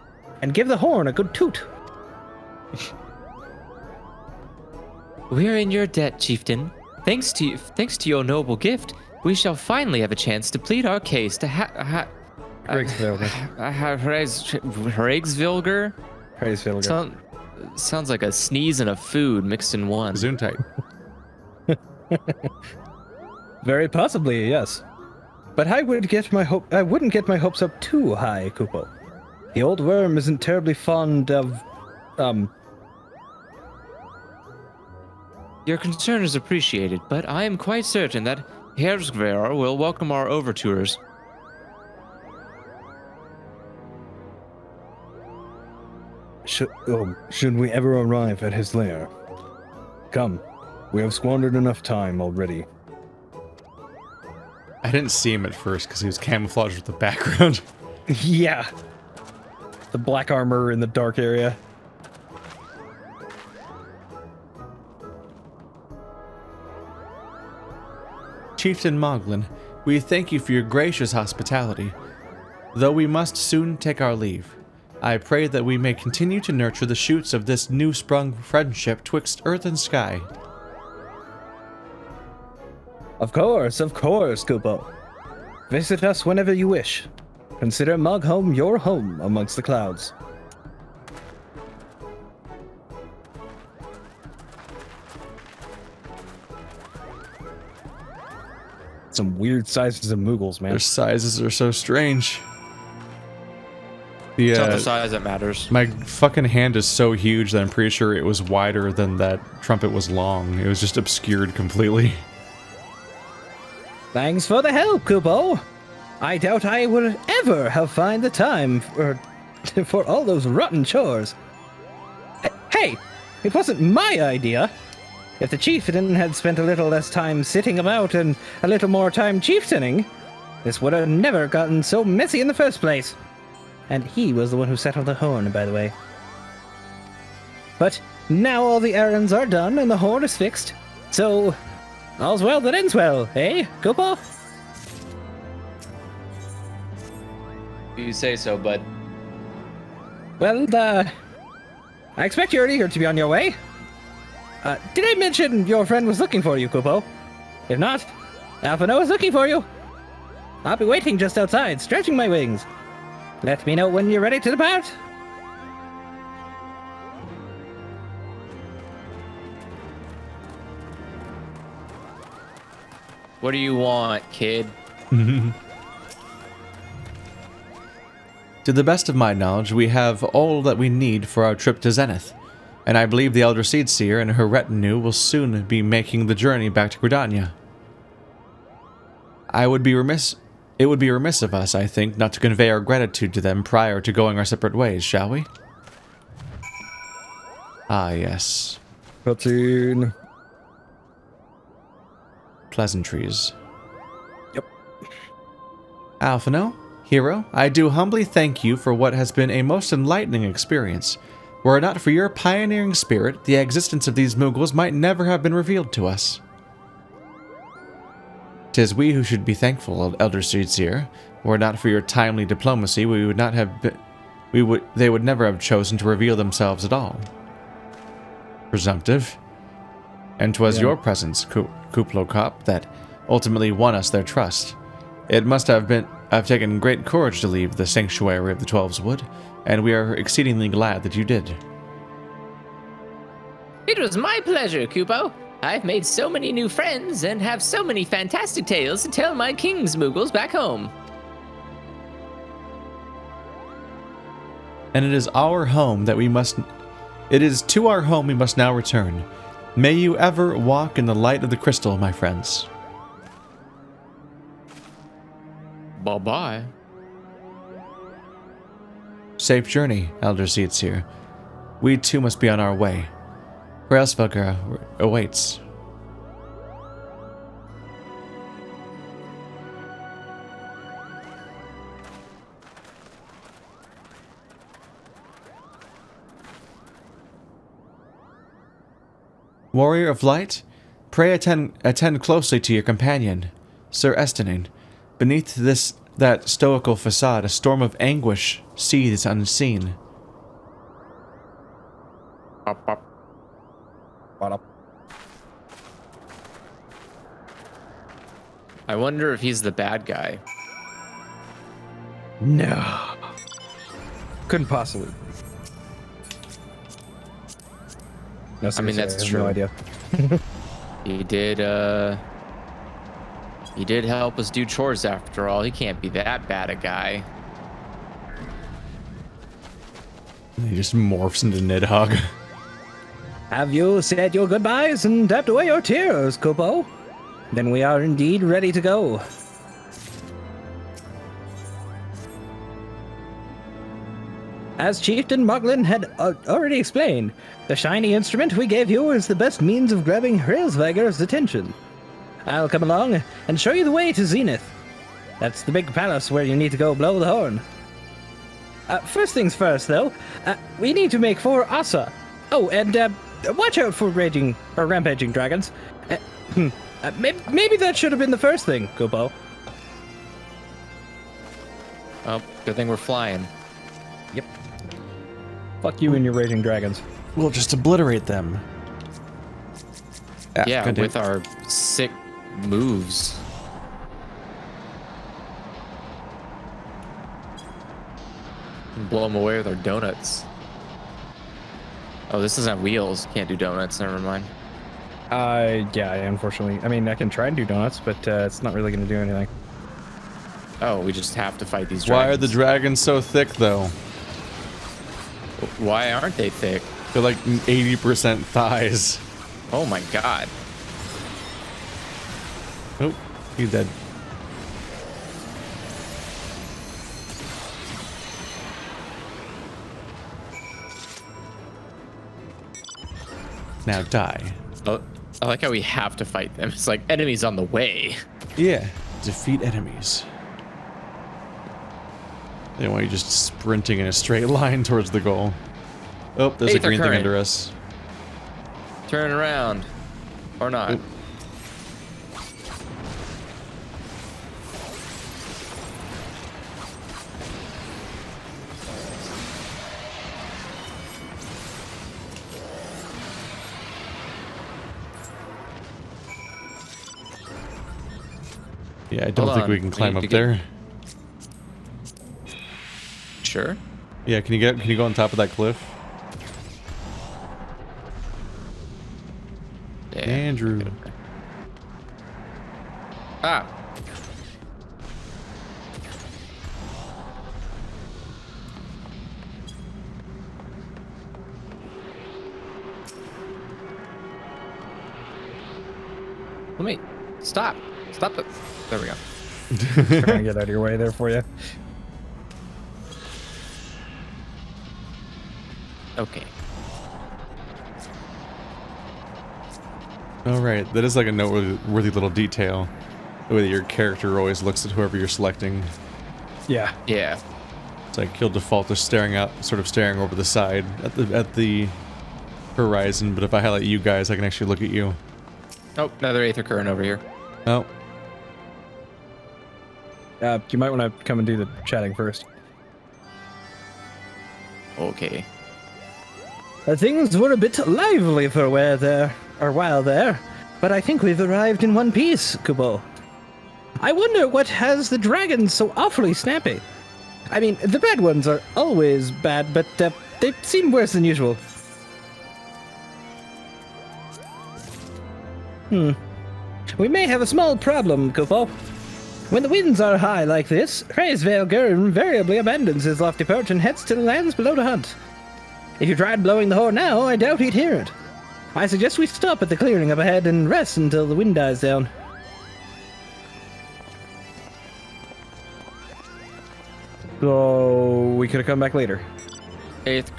and give the horn a good toot. We're in your debt, Chieftain. Thanks to your noble gift, we shall finally have a chance to plead our case to Hraesvelgr. Hraesvelgr? Sounds like a sneeze and a food mixed in one. Gesundheit. Very possibly, yes. But I wouldn't get my hopes up too high, Kupo. The old worm isn't terribly fond of Your concern is appreciated, but I am quite certain that Hraesvelgr will welcome our overtures. Should we ever arrive at his lair? Come, we have squandered enough time already. I didn't see him at first because he was camouflaged with the background. yeah. The black armor in the dark area. Chieftain Moglin, we thank you for your gracious hospitality. Though we must soon take our leave, I pray that we may continue to nurture the shoots of this new-sprung friendship twixt earth and sky. Of course, Kupo. Visit us whenever you wish. Consider Moghome your home amongst the clouds. Some weird sizes of Moogles, man. Their sizes are so strange. It's not the size that matters. My fucking hand is so huge that I'm pretty sure it was wider than that trumpet was long. It was just obscured completely. Thanks for the help, Kupo. I doubt I would ever have found the time for all those rotten chores. Hey, it wasn't my idea. If the chieftain had spent a little less time sitting about and a little more time chieftaining, this would have never gotten so messy in the first place. And he was the one who sat on the horn, by the way. But now all the errands are done and the horn is fixed, so all's well that ends well, eh, Kupo? You say so, but Well, I expect you're eager to be on your way. Did I mention your friend was looking for you, Kupo? If not, Alphino is looking for you. I'll be waiting just outside, stretching my wings. Let me know when you're ready to depart. What do you want, kid? To the best of my knowledge, we have all that we need for our trip to Zenith, and I believe the Elder Seedseer and her retinue will soon be making the journey back to Gridania. It would be remiss of us, I think, not to convey our gratitude to them prior to going our separate ways, shall we? Ah, yes. Cutscene. Pleasantries. Yep. Alphino, hero, I do humbly thank you for what has been a most enlightening experience. Were it not for your pioneering spirit, the existence of these moogles might never have been revealed to us. 'Tis we who should be thankful, Elder Seedseer. Were it not for your timely diplomacy, they would never have chosen to reveal themselves at all. Presumptive. And 'twas your presence, Kuplokop, that ultimately won us their trust. It must have taken great courage to leave the sanctuary of the Twelves Wood, and we are exceedingly glad that you did. It was my pleasure, Kupo. I've made so many new friends and have so many fantastic tales to tell my king's moogles back home. And it is to our home we must now return. May you ever walk in the light of the crystal, my friends. Bye-bye. Safe journey, Elder Seedseer. We too must be on our way. Hraesvelgr awaits. Warrior of Light, pray attend closely to your companion, Sir Estenin. Beneath that stoical facade, a storm of anguish seethes unseen. Up, up. What up? I wonder if he's the bad guy. No. Couldn't possibly. No, I mean, seriously, that's I have true. No idea. He did help us do chores after all. He can't be that bad a guy. He just morphs into Nidhogg. Have you said your goodbyes and dabbed away your tears, Kupo? Then we are indeed ready to go. As Chieftain Moglin had already explained, the shiny instrument we gave you is the best means of grabbing Hraesvelgr's attention. I'll come along and show you the way to Zenith. That's the big palace where you need to go blow the horn. First things first, though, we need to make 4 Asa. Oh, and watch out for rampaging dragons. Maybe that should have been the first thing, Kupo. Oh, good thing we're flying. Yep. Fuck you and your raging dragons. We'll just obliterate them. Yeah, continue. with our sick moves. Blow them away with our donuts. Oh, this doesn't have wheels. Can't do donuts. Never mind. Yeah, unfortunately. I mean, I can try and do donuts, but it's not really going to do anything. Oh, we just have to fight these Why dragons. are the dragons so thick, though? Why aren't they thick? They're like 80% thighs. Oh my god. Oh, he's dead. Now die. Oh, I like how we have to fight them. It's like enemies on the way. Yeah, defeat enemies. They want you just sprinting in a straight line towards the goal. Oh, there's a Aether green thing current. under us. Turn around. Or not. Oop. Yeah, I don't Hold think on, we can I climb need up to get- there. Sure. Yeah, can you go on top of that cliff? Yeah. Andrew. Ah. Let me stop. Stop it. There we go. Trying to get out of your way there for you. Okay. All right, that is like a noteworthy little detail. The way that your character always looks at whoever you're selecting. Yeah. Yeah. It's like he'll default to staring over the side at the horizon. But if I highlight you guys, I can actually look at you. Oh, another Aether current over here. Oh, You might want to come and do the chatting first. Okay. Things were a bit lively for a while there, but I think we've arrived in one piece, Kubo. I wonder what has the dragons so awfully snappy. I mean, the bad ones are always bad, but they seem worse than usual. We may have a small problem, Kubo. When the winds are high like this, Hraesvelgr invariably abandons his lofty perch and heads to the lands below to hunt. If you tried blowing the horn now, I doubt he'd hear it. I suggest we stop at the clearing up ahead and rest until the wind dies down. So we could have come back later. Aether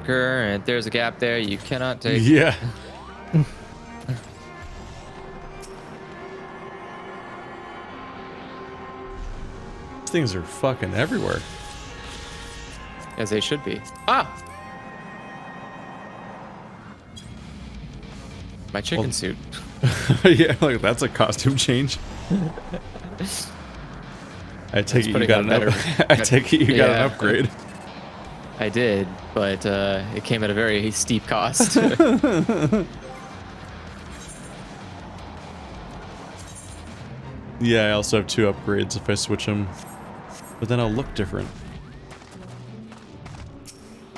current. There's a gap there you cannot take. yeah. These things are fucking everywhere. As they should be. Ah! My chicken suit. Yeah, like that's a costume change. I take it you got an I take it you got an upgrade. I did, but it came at a very steep cost. Yeah, I also have 2 upgrades if I switch them. But then I'll look different.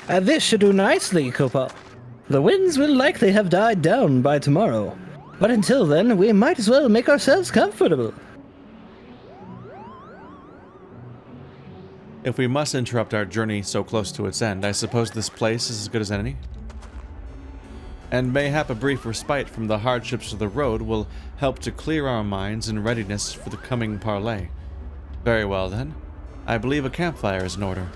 This should do nicely, Kubo. The winds will likely have died down by tomorrow. But until then, we might as well make ourselves comfortable. If we must interrupt our journey so close to its end, I suppose this place is as good as any? And mayhap a brief respite from the hardships of the road will help to clear our minds in readiness for the coming parley. Very well then. I believe a campfire is in order.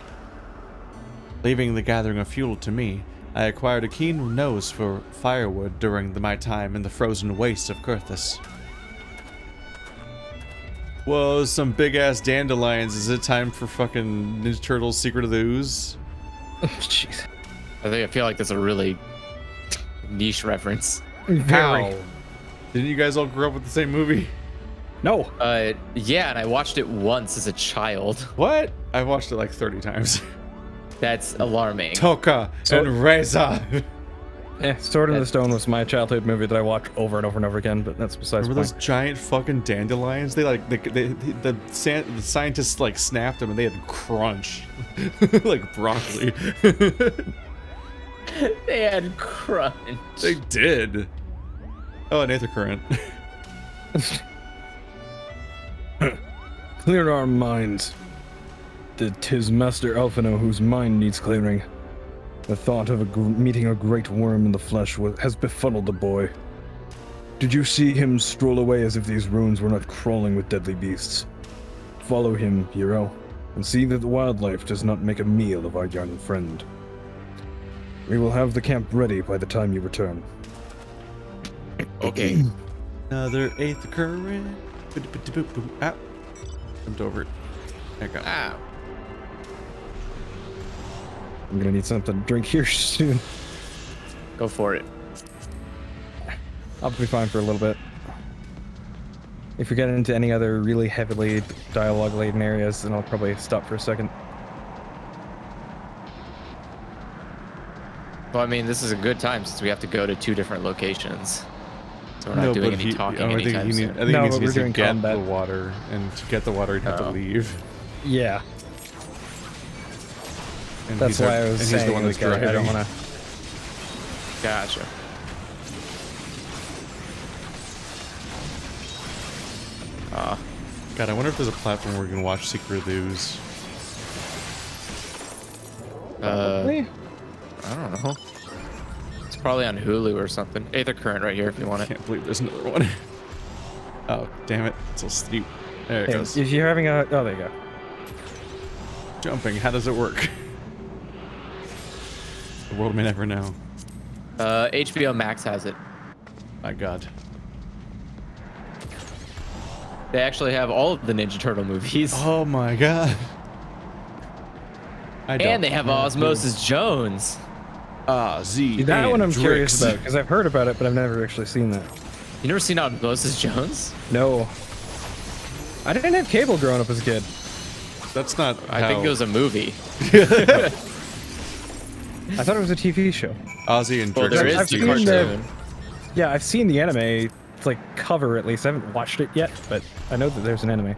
Leaving the gathering of fuel to me, I acquired a keen nose for firewood during my time in the frozen wastes of Kurthus. Whoa, some big-ass dandelions. Is it time for fucking Ninja Turtles Secret of the Ooze? Jeez. I feel like that's a really niche reference. How? Didn't you guys all grow up with the same movie? No. Yeah, and I watched it once as a child. What? I've watched it like 30 times. That's alarming. Toka and Reza. Sword in the Stone was my childhood movie that I watched over and over and over again, but that's besides the Remember point. those giant fucking dandelions? The scientists like snapped them and they had crunch, like broccoli. They had crunch. They did. Oh, an Aether current. Clear our minds. 'Tis Master Alphino whose mind needs clearing. The thought of meeting a great worm in the flesh has befuddled the boy. Did you see him stroll away as if these ruins were not crawling with deadly beasts? Follow him, hero, and see that the wildlife does not make a meal of our young friend. We will have the camp ready by the time you return. Okay. Another Aether current. Ah. Jumped over it. There you go. Ow. I'm gonna need something to drink here soon. Go for it. I'll be fine for a little bit. If we get into any other really heavily dialogue-laden areas, then I'll probably stop for a second. Well, I mean, this is a good time since we have to go to 2 different locations. So we're not doing any talking anytime soon. I think No, he but we're needs to doing get combat. the water, and to get the water, he'd have to leave. Yeah, And that's he's why our- I was and saying he's the one that's like, I don't driving. want to. Gotcha. God, I wonder if there's a platform where we can watch Secret of the Ooze. I don't know. It's probably on Hulu or something. Aether Current right here if you want it. Can't believe there's another one. Oh, damn it. It's so steep. There it Hey, goes. if you're having a, oh, there you go. Jumping, how does it work? The world may never know. HBO Max has it. My God. They actually have all of the Ninja Turtle movies. Oh my God. And they have Osmosis Jones. Z. That one I'm curious Drix. about because I've heard about it, but I've never actually seen that. You never seen Osmosis Jones? No, I didn't have cable growing up as a kid. That's not. I think it was a movie. I thought it was a TV show. Ozzy and Well, Drix. there was is the the seen the- cartoon. Yeah, I've seen the anime, like cover at least. I haven't watched it yet, but I know that there's an anime.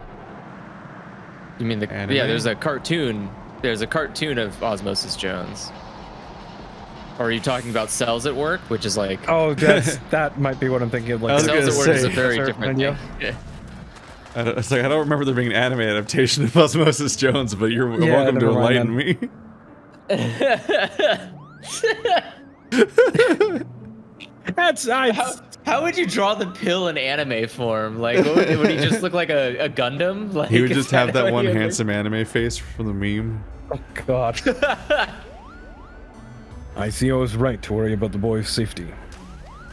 You mean the Anime? Yeah, there's a cartoon. There's a cartoon of Osmosis Jones. Or are you talking about Cells at Work, which is like Oh, that might be what I'm thinking of. I was Like, Cells gonna at Work is a say- very Sorry, different Daniel. thing. Yeah. It's like I don't remember there being an anime adaptation of Osmosis Jones, but you're Yeah, welcome to never mind enlighten me. that's How would you draw the pill in anime form? Like, would he just look like a Gundam? Like, He would is just have that what one he would- handsome anime face from the meme. oh god. ICO is right to worry about the boy's safety.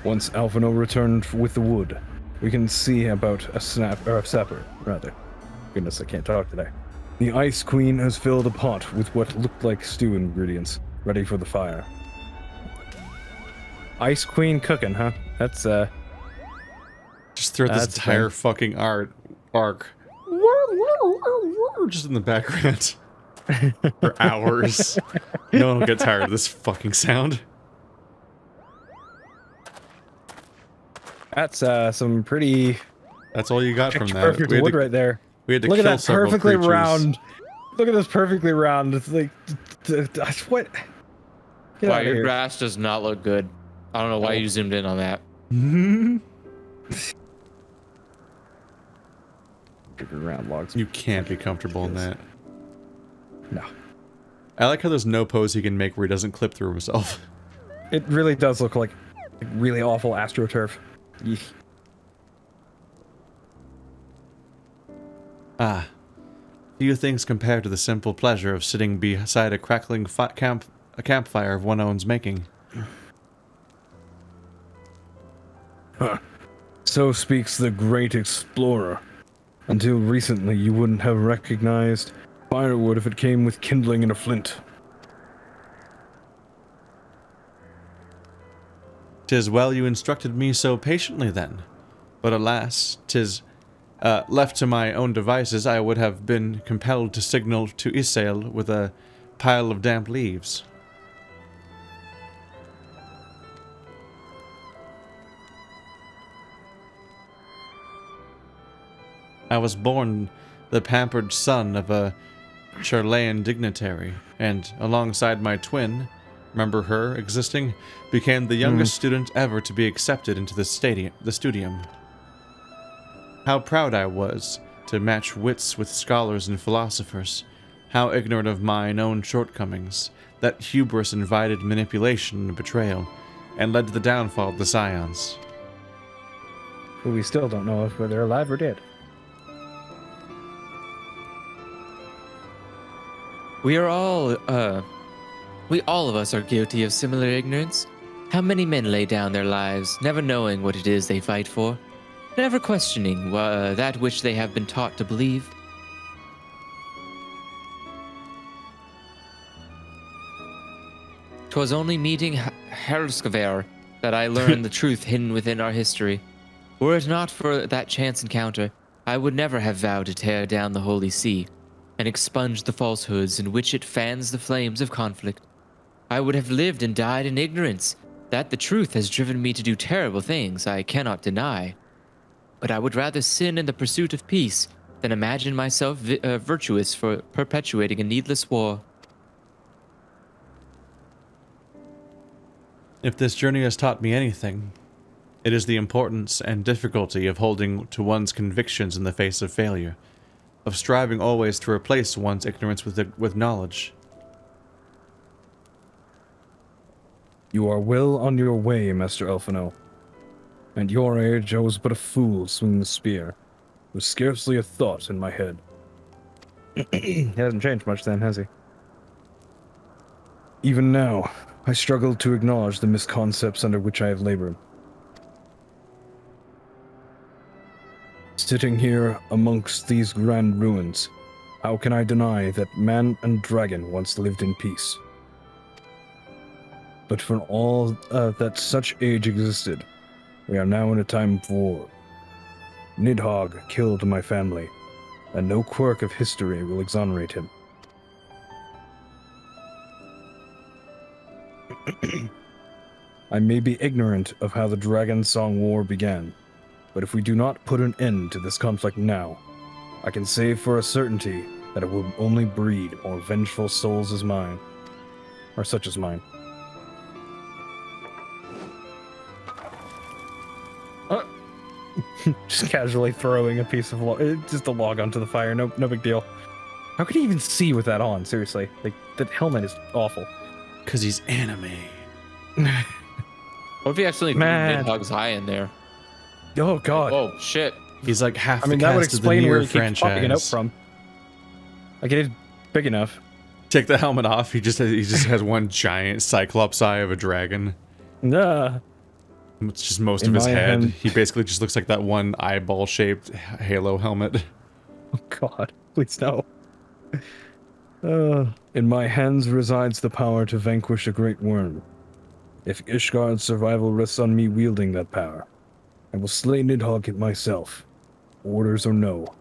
Once Alphino returned with the wood, we can see about a sapper, rather. Goodness, I can't talk today. The Ice Queen has filled a pot with what looked like stew ingredients, ready for the fire. Ice Queen cooking, huh? That's Just throughout this That's entire fucking arc. Just in the background. For hours. No one will get tired of this fucking sound. that's some pretty That's all you got from that. perfect We had wood to, right there. we had to Look at kill that several perfectly creatures. round. Look at this perfectly round. It's like what? Get Wow, out of your here. grass does not look good. I don't know why you zoomed in on that. Perfectly round logs. You can't be comfortable in that. No. I like how there's no pose he can make where he doesn't clip through himself. It really does look like really awful astroturf. Eek. Ah. Few things compare to the simple pleasure of sitting beside a crackling campfire of one own's making. So speaks the great explorer. Until recently, you wouldn't have recognized firewood if it came with kindling and a flint. 'Tis well you instructed me so patiently then. But alas, 'tis left to my own devices, I would have been compelled to signal to Isael with a pile of damp leaves. I was born the pampered son of a Garlean dignitary, and alongside my twin, remember her existing, became the youngest student ever to be accepted into the studium. How proud I was to match wits with scholars and philosophers, how ignorant of mine own shortcomings, that hubris invited manipulation and betrayal, and led to the downfall of the Scions. Who we still don't know if they're alive or dead. We all of us are guilty of similar ignorance. How many men lay down their lives, never knowing what it is they fight for, never questioning that which they have been taught to believe? 'Twas only meeting Hraesvelgr that I learned the truth hidden within our history. Were it not for that chance encounter, I would never have vowed to tear down the Holy See and expunge the falsehoods in which it fans the flames of conflict. I would have lived and died in ignorance, That the truth has driven me to do terrible things, I cannot deny. But I would rather sin in the pursuit of peace than imagine myself virtuous for perpetuating a needless war. If this journey has taught me anything, it is the importance and difficulty of holding to one's convictions in the face of failure, of striving always to replace one's ignorance with knowledge. You are well on your way, Master Elfino. At your age, I was but a fool swinging the spear, with scarcely a thought in my head. He hasn't changed much then, has he? Even now, I struggle to acknowledge the misconceptions under which I have labored. Sitting here amongst these grand ruins, how can I deny that man and dragon once lived in peace? But for all that such age existed, we are now in a time of war. Nidhogg killed my family, and no quirk of history will exonerate him. I may be ignorant of how the Dragon Song War began, but if we do not put an end to this conflict now, I can say for a certainty that it will only breed more vengeful souls as mine, or such as mine. Just casually throwing a piece of just a log onto the fire. No big deal. How could he even see with that on? Seriously, like that helmet is awful. Because he's anime. What if he actually threw Nidhogg's eye in there? Oh god. Oh shit. He's like half I mean, the that would cast of the explain where Nier he keeps popping it out franchise. from. Like it is big enough. Take the helmet off, he just has one giant cyclops eye of a dragon. Nah. It's just most In of his my head. hand- He basically just looks like that one eyeball-shaped Halo helmet. Oh god. Please no. In my hands resides the power to vanquish a great worm. If Ishgard's survival rests on me wielding that power, I will slay Nidhogg myself, orders or no.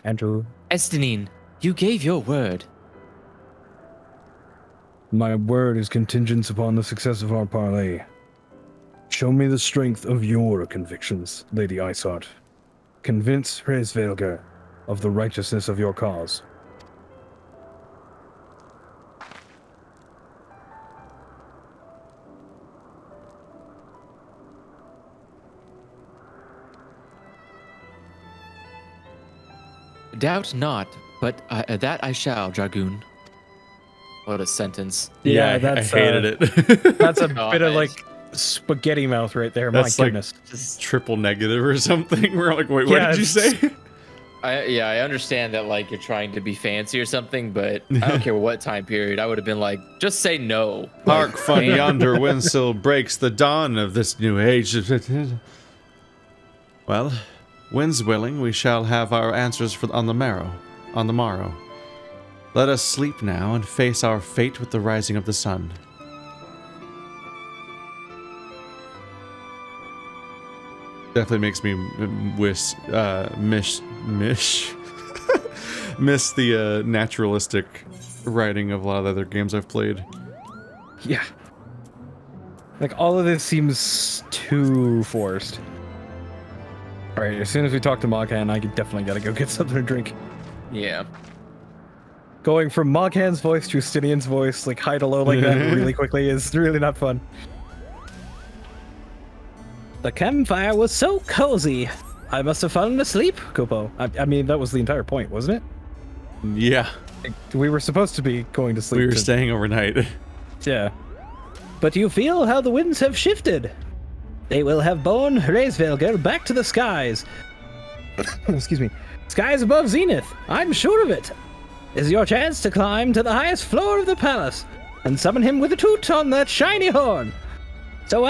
Andrew. Estinine, you gave your word. My word is contingent upon the success of our parley. Show me the strength of your convictions, Lady Iceheart. Convince Hraesvelgr of the righteousness of your cause. Doubt not, but that I shall, Dragoon. What a sentence. Yeah, that's I hated it. That's a Oh, bit of nice. like spaghetti mouth right there. That's My like- goodness. Just, Triple negative or something. We're like, wait, what Yeah, did you say? I understand that like you're trying to be fancy or something, but I don't care what time period. I would have been like, just say no. Hark, fun yonder windsill breaks the dawn of this new age. Well, wind's willing, we shall have our answers on the morrow. Let us sleep now and face our fate with the rising of the sun. Definitely makes me miss the naturalistic writing of a lot of the other games I've played. Yeah. Like all of this seems too forced. Alright, as soon as we talk to Moghan, I definitely gotta go get something to drink. Yeah. Going from Moghan's voice to Justinian's voice, like high to low like that really quickly is really not fun. The campfire was so cozy. I must have fallen asleep, Kupo. I mean, that was the entire point, wasn't it? Yeah, We were supposed to be going to sleep. we were staying overnight. Yeah. But you feel how the winds have shifted. They will have borne Hraesvelgr back to the skies. Excuse me. Skies above Zenith. I'm sure of it. This is your chance to climb to the highest floor of the palace and summon him with a toot on that shiny horn. So,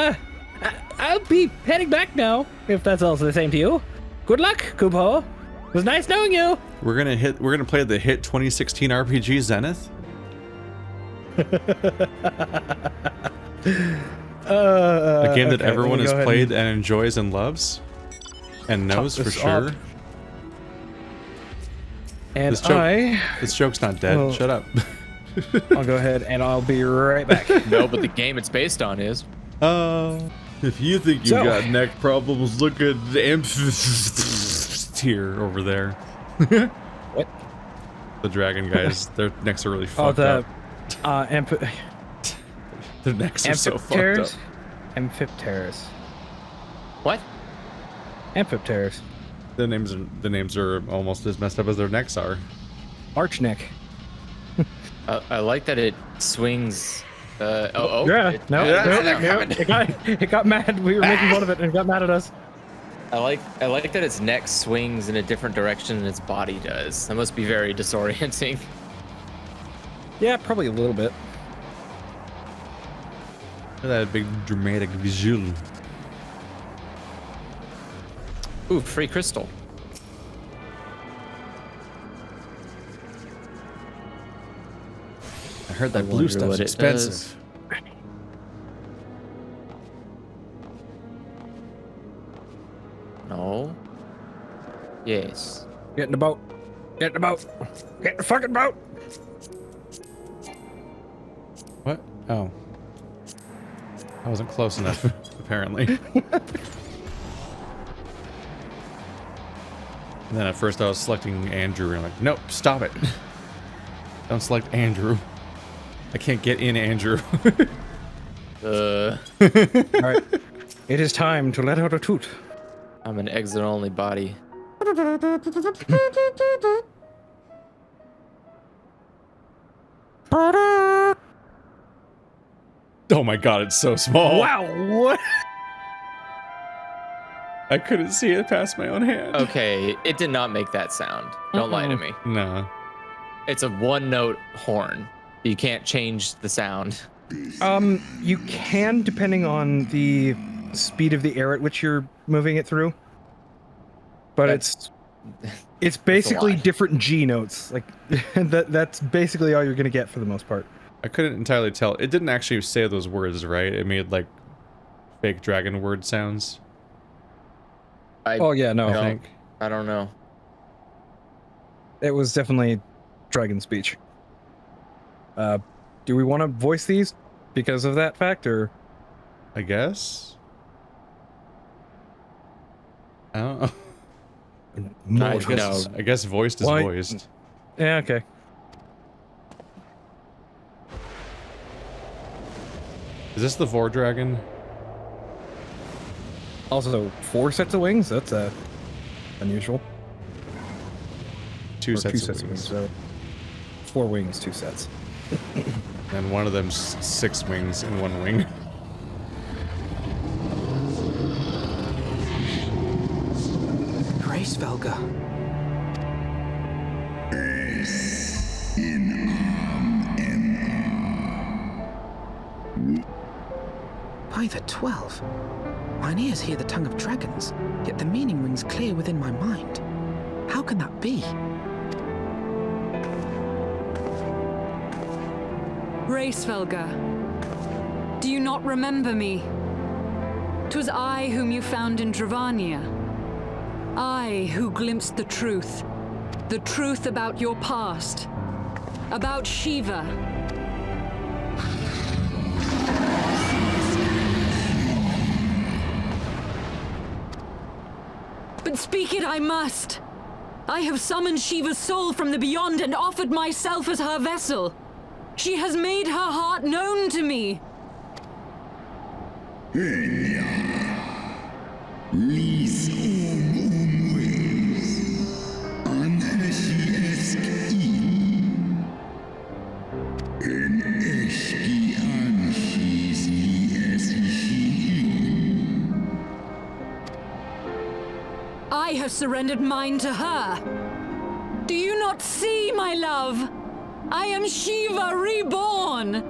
I'll be heading back now, if that's also the same to you. Good luck, Kupo. It was nice knowing you. We're gonna play the hit 2016 RPG Zenith. A game that Okay, everyone let me has go ahead played and enjoys and loves and knows for this sure. up. And This joke's not dead. Well- Shut up. I'll go ahead and I'll be right back. No, but the game it's based on is. If you think you So- got neck problems, look at the here over there. What? The dragon guys, their necks are really Oh, fucked up. the Their necks are so fucked up. Amphipterus. What? Amphipterus. The names are almost as messed up as their necks are. Archneck. I like that it swings. Yeah, It, no, yeah, it got mad. We were making fun of it and it got mad at us. I like that its neck swings in a different direction than its body does. That must be very disorienting. Yeah, probably a little bit. Look at that big dramatic visual. Ooh, free crystal. I heard that blue wonder stuff's what it expensive. No. Yes. Get in the boat. Get in the boat. Get in the fucking boat. What? Oh. I wasn't close enough, apparently. And then at first I was selecting Andrew, and I'm like, nope, stop it. Don't select Andrew. I can't get in Andrew. All right. It is time to let out a toot. I'm an exit-only body. Oh my god, it's so small. Wow, what? I couldn't see it past my own hand. Okay, it did not make that sound. Don't lie to me. No. It's a one-note horn. You can't change the sound. You can, depending on the speed of the air at which you're moving it through. But it's basically lot. different G notes. Like that's basically all you're gonna get for the most part. I couldn't entirely tell. It didn't actually say those words, right? It made like fake dragon word sounds. Oh yeah, no, I think. I don't know. it was definitely dragon speech. Do we want to voice these because of that fact, or? I guess. I don't know. No. I guess voiced is Why- voiced. Yeah, okay. Is this the Vor Dragon? Also, 4 sets of wings. That's unusual. Two Or sets of wings. So 4 wings, 2 sets. And one of them's 6 wings and 1 wing. Hraesvelgr. By the 12. Mine ears hear the tongue of dragons, yet the meaning rings clear within my mind. How can that be? Hraesvelgr, do you not remember me? 'Twas I whom you found in Dravania. I who glimpsed the truth about your past, about Shiva. But speak it I must. I have summoned Shiva's soul from the beyond and offered myself as her vessel. She has made her heart known to me. I have surrendered mine to her. Do you not see, my love? I am Shiva reborn.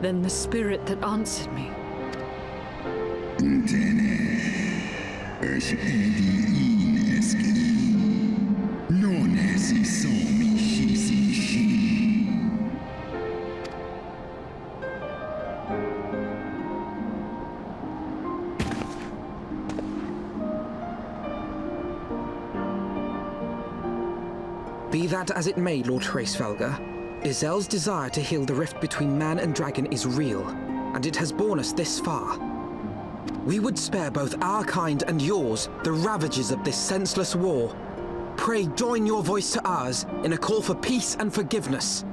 Then the spirit that answered me. Be that as it may, Lord Hraesvelgr, Izel's desire to heal the rift between man and dragon is real, and it has borne us this far. We would spare both our kind and yours the ravages of this senseless war. Pray join your voice to ours in a call for peace and forgiveness.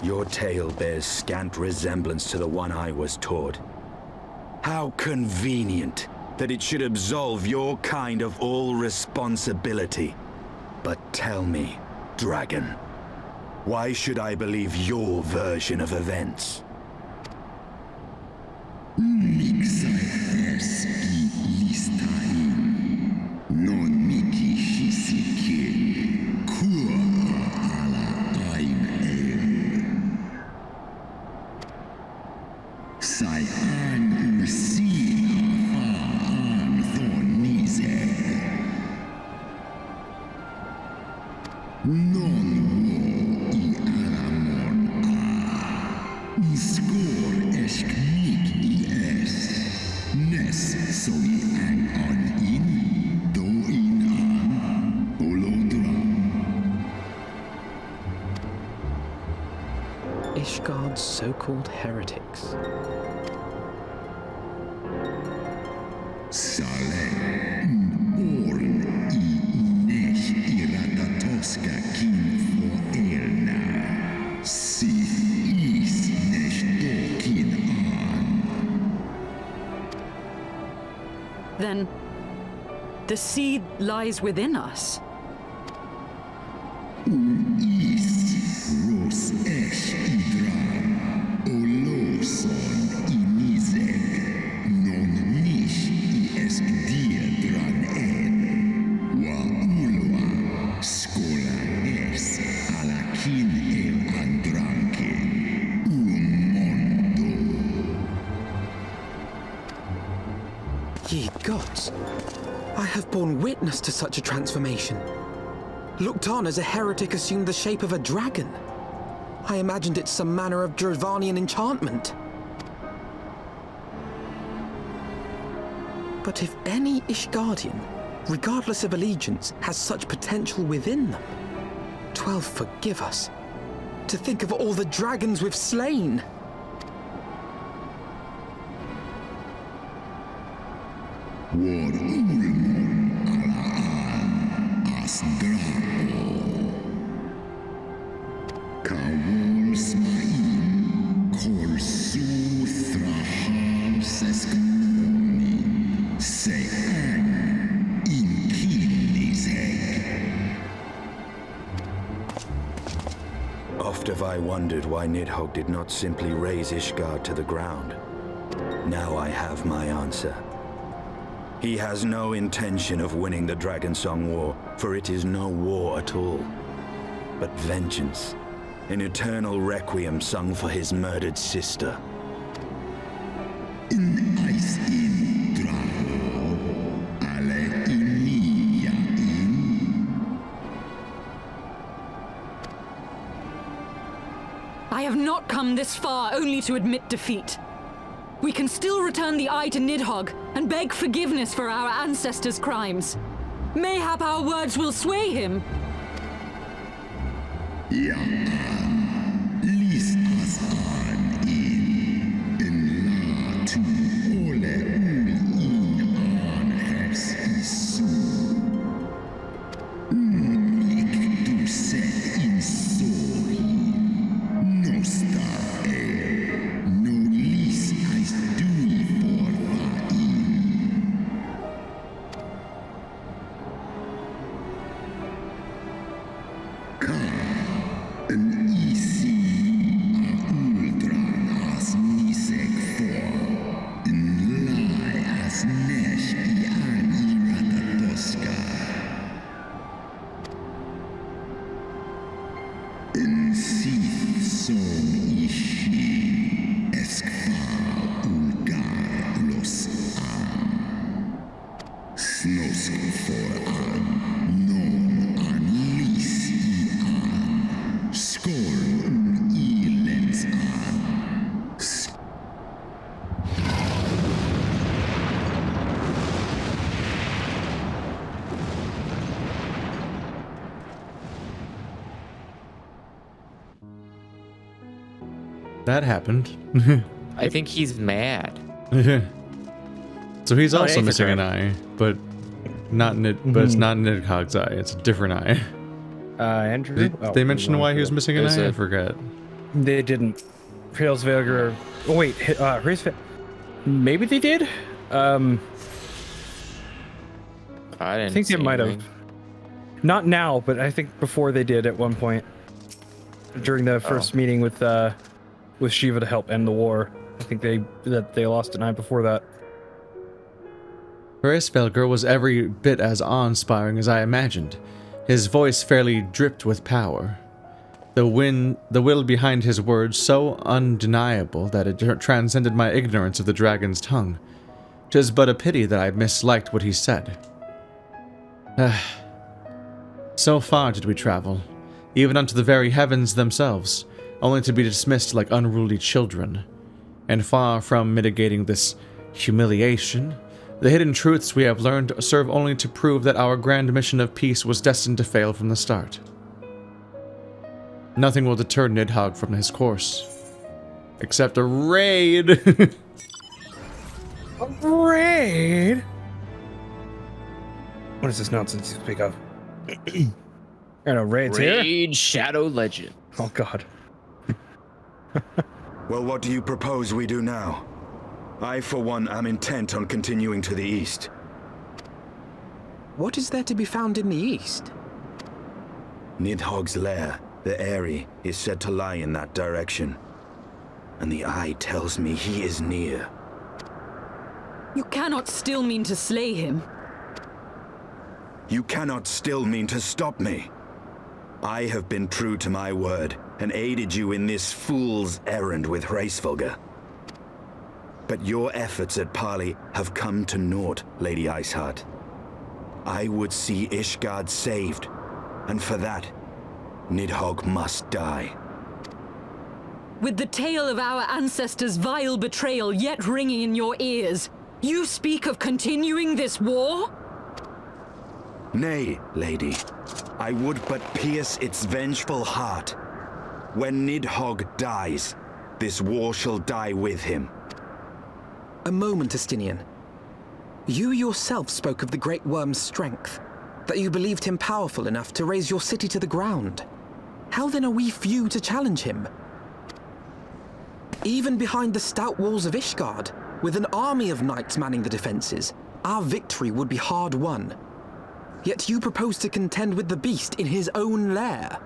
Your tale bears scant resemblance to the one I was taught. How convenient that it should absolve your kind of all responsibility. But tell me, dragon, why should I believe your version of events? Ishgard's so-called heretics. then the seed lies within us. Ye gods, I have borne witness to such a transformation. Looked on as a heretic assumed the shape of a dragon. I imagined it some manner of Dravanian enchantment. But if any Ishgardian, regardless of allegiance, has such potential within them, 12 forgive us. To think of all the dragons we've slain! Oft have I wondered why Nidhogg did not simply raze Ishgard to the ground. Now I have my answer. He has no intention of winning the Dragonsong War, for it is no war at all, but vengeance, an eternal requiem sung for his murdered sister. I have not come this far only to admit defeat. We can still return the eye to Nidhogg and beg forgiveness for our ancestors' crimes. Mayhap our words will sway him. That happened. I think he's mad. So he's also Aether missing an Card. eye, but but it's not Nidhogg's eye. It's a different eye. Andrew? Did they mention why he was missing an Is eye? I it- forget. They didn't. Hraesvelgr. Oh wait, Hraesvelgr. Maybe they did. I didn't I think they see might have. anything. Not now, but I think before they did at one point. During the first meeting with Shiva to help end the war. I think they lost an eye before that. Hraesvelgr was every bit as awe-inspiring as I imagined. His voice fairly dripped with power. The will behind his words so undeniable that it transcended my ignorance of the dragon's tongue. 'Tis but a pity that I misliked what he said. So far did we travel, even unto the very heavens themselves, only to be dismissed like unruly children. And far from mitigating this humiliation, the hidden truths we have learned serve only to prove that our grand mission of peace was destined to fail from the start. Nothing will deter Nidhogg from his course, except a raid. A raid? What is this nonsense you speak of? I know raids here. Raid Shadow Legend. Oh god. Well, what do you propose we do now? I, for one, am intent on continuing to the east. what is there to be found in the east? Nidhogg's lair, the Eyrie, is said to lie in that direction. And the eye tells me he is near. You cannot still mean to slay him. You cannot still mean to stop me. I have been true to my word and aided you in this fool's errand with Hraesvelgr. But your efforts at parley have come to naught, Lady Iceheart. I would see Ishgard saved, and for that, Nidhogg must die. With the tale of our ancestors' vile betrayal yet ringing in your ears, you speak of continuing this war? Nay, lady. I would but pierce its vengeful heart. When Nidhogg dies, this war shall die with him. A moment, Estinian. You yourself spoke of the Great Worm's strength, that you believed him powerful enough to raise your city to the ground. How then are we few to challenge him? Even behind the stout walls of Ishgard, with an army of knights manning the defenses, our victory would be hard won. Yet you propose to contend with the beast in his own lair.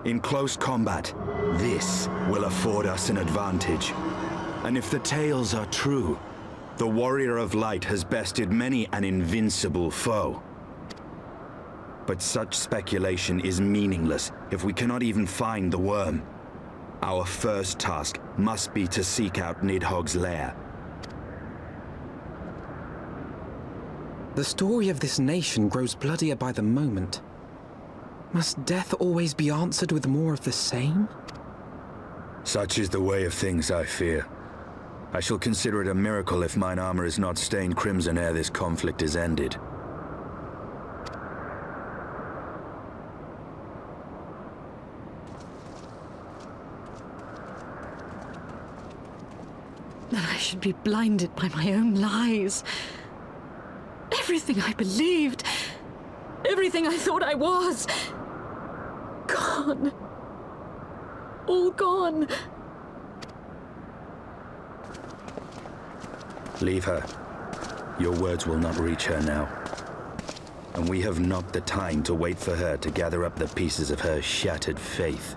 In close combat, this will afford us an advantage. And if the tales are true, the Warrior of Light has bested many an invincible foe. But such speculation is meaningless if we cannot even find the worm. Our first task must be to seek out Nidhogg's lair. The story of this nation grows bloodier by the moment. Must death always be answered with more of the same? Such is the way of things, I fear. I shall consider it a miracle if mine armor is not stained crimson ere this conflict is ended. That I should be blinded by my own lies. Everything I believed, everything I thought I was, gone. All gone. Leave her. Your words will not reach her now. And we have not the time to wait for her to gather up the pieces of her shattered faith.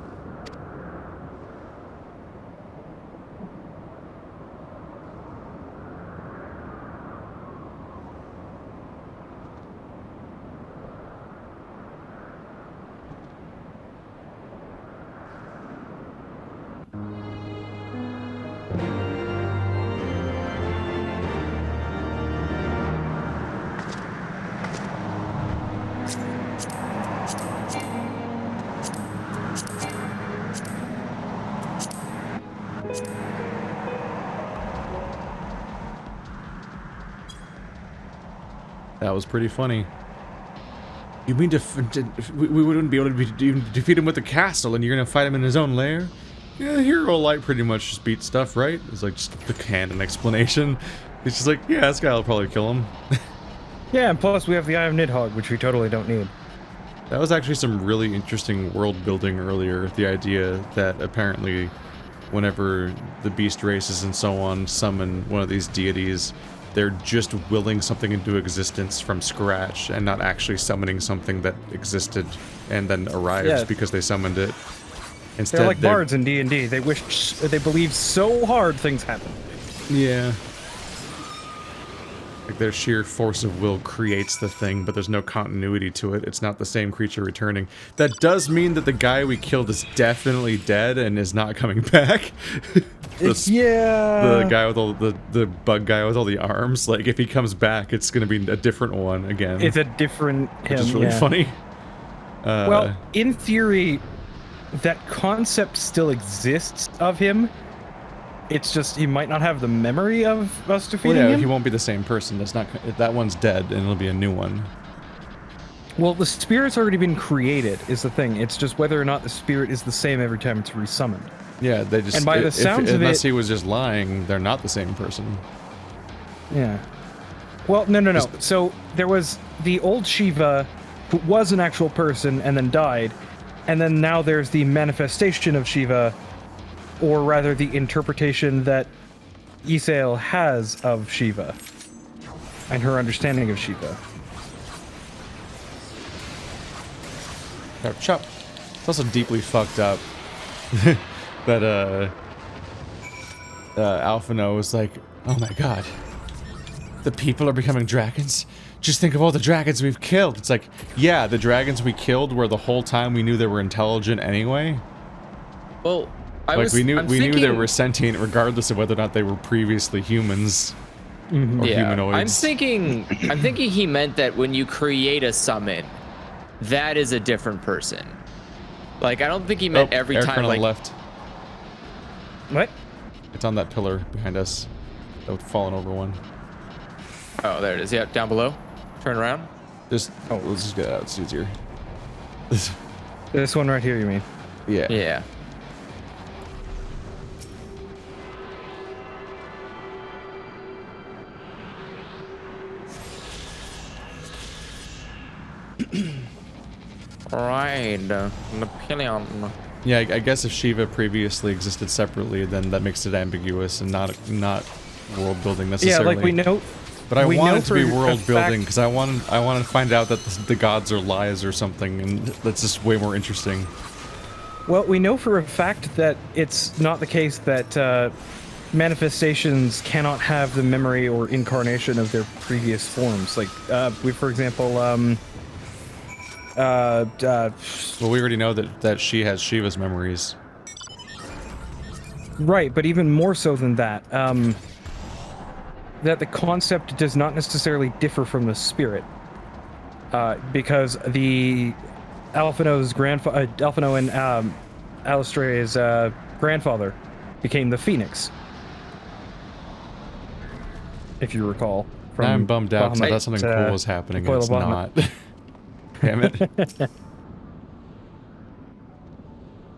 That was pretty funny. You mean we wouldn't be able to even defeat him with the castle, and you're gonna fight him in his own lair? Yeah, the Hero Light pretty much just beats stuff, right? It's like just the canon explanation. It's just like, yeah, this guy will probably kill him. Yeah, and plus we have the Eye of Nidhogg, which we totally don't need. That was actually some really interesting world building earlier. The idea that apparently whenever the beast races and so on summon one of these deities, they're just willing something into existence from scratch and not actually summoning something that existed and then arrives because they summoned it. Instead, they're like bards in D&D. They believe so hard things happen. Yeah. Like their sheer force of will creates the thing, but there's no continuity to it. It's not the same creature returning. That does mean that the guy we killed is definitely dead and is not coming back. The guy with all the bug guy with all the arms. Like if he comes back, it's gonna be a different one again. It's a different him. Which is really funny. Well, in theory, that concept still exists of him. It's just he might not have the memory of us defeating him. He won't be the same person. That's not. That one's dead, and it'll be a new one. Well, the spirit's already been created. Is the thing. It's just whether or not the spirit is the same every time it's resummoned. Yeah, they just. And by the sounds of it, unless he was just lying, they're not the same person. Yeah. Well, no. So there was the old Shiva, who was an actual person and then died, and then now there's the manifestation of Shiva. Or rather, the interpretation that Ysael has of Shiva and her understanding of Shiva. Chop, chop. It's also deeply fucked up that Alphino was like, oh my god, the people are becoming dragons? Just think of all the dragons we've killed. It's like, yeah, the dragons we killed were the whole time we knew they were intelligent anyway. Well, we knew they were sentient regardless of whether or not they were previously humans or humanoids. I'm thinking he meant that when you create a summon, that is a different person. Like, I don't think he meant every air time. colonel Like, left. What? It's on that pillar behind us. That fallen over one. oh, there it is. Yep, down below. Turn around. Let's just get out. It's easier. This one right here, you mean? Yeah. Yeah. Right, Napoleon. Yeah, I guess if Shiva previously existed separately, then that makes it ambiguous and not world building necessarily. Yeah, like we know. But I want it to be for a world building fact- because I want to find out that the gods are lies or something, and that's just way more interesting. Well, we know for a fact that it's not the case that manifestations cannot have the memory or incarnation of their previous forms. Like, for example, Well, we already know that she has Shiva's memories. right, but even more so than that, that the concept does not necessarily differ from the spirit, because the Alphino and Alistrea's grandfather became the Phoenix, if you recall. Now I'm bummed out because I Bahamut, thought something cool was happening and Coil it's of not. Bahamut. Damn it.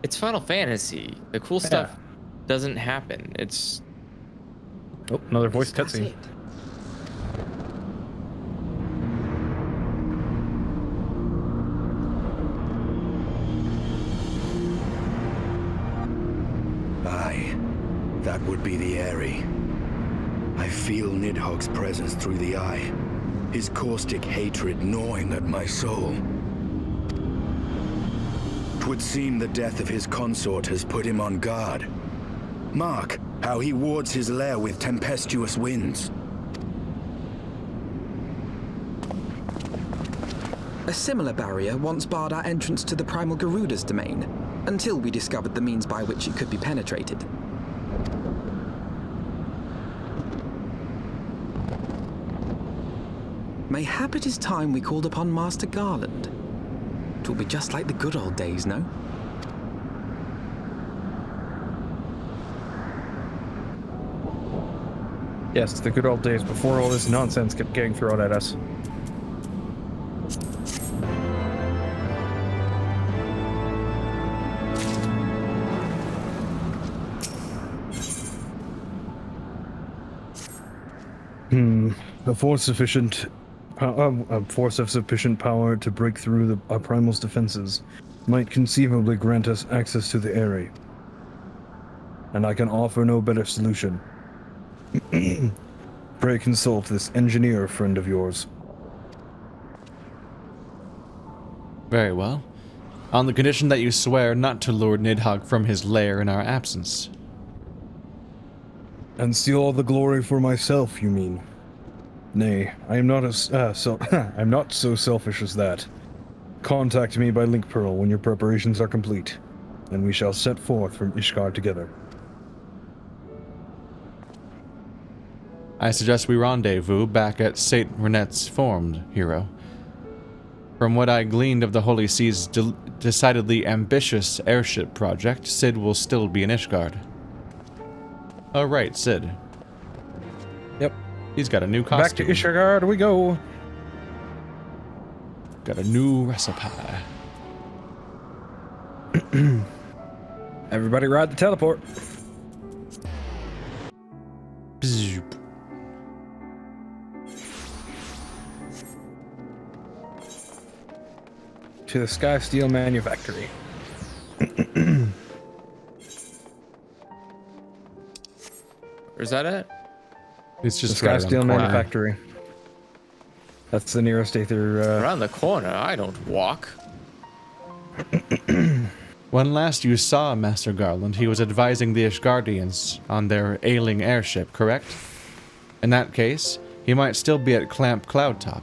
It's Final Fantasy. The cool stuff doesn't happen. It's Oh, another voice That's cutscene. it. Aye, that would be the Airy. I feel Nidhogg's presence through the eye, his caustic hatred gnawing at my soul. 'Twould seem the death of his consort has put him on guard. Mark how he wards his lair with tempestuous winds. A similar barrier once barred our entrance to the primal Garuda's domain, until we discovered the means by which it could be penetrated. Mayhap it is time we called upon Master Garland. 'Twill be just like the good old days, no? Yes, the good old days before all this nonsense kept getting thrown at us. A force of sufficient power to break through our primal's defenses might conceivably grant us access to the Airy. And I can offer no better solution. Pray consult this engineer friend of yours. Very well. On the condition that you swear not to lure Nidhogg from his lair in our absence. And steal all the glory for myself, you mean? Nay, I am not I'm not so selfish as that. Contact me by Link Pearl when your preparations are complete, and we shall set forth from Ishgard together. I suggest we rendezvous back at St. Renette's formed, hero. From what I gleaned of the Holy Sea's decidedly ambitious airship project, Cid will still be in Ishgard. Oh right, Cid. Yep. He's got a new Back costume. to Ishgard we go. Got a new recipe. Everybody ride the teleport. Bzzzoop. To the Sky Steel Manufactory. Where's that at? It's The just Sky right around Steel the corner. Manufactory. That's the nearest Aether. Around the corner. I don't walk. When last you saw Master Garland, he was advising the Ishgardians on their ailing airship, correct? In that case, he might still be at Clamp Cloudtop.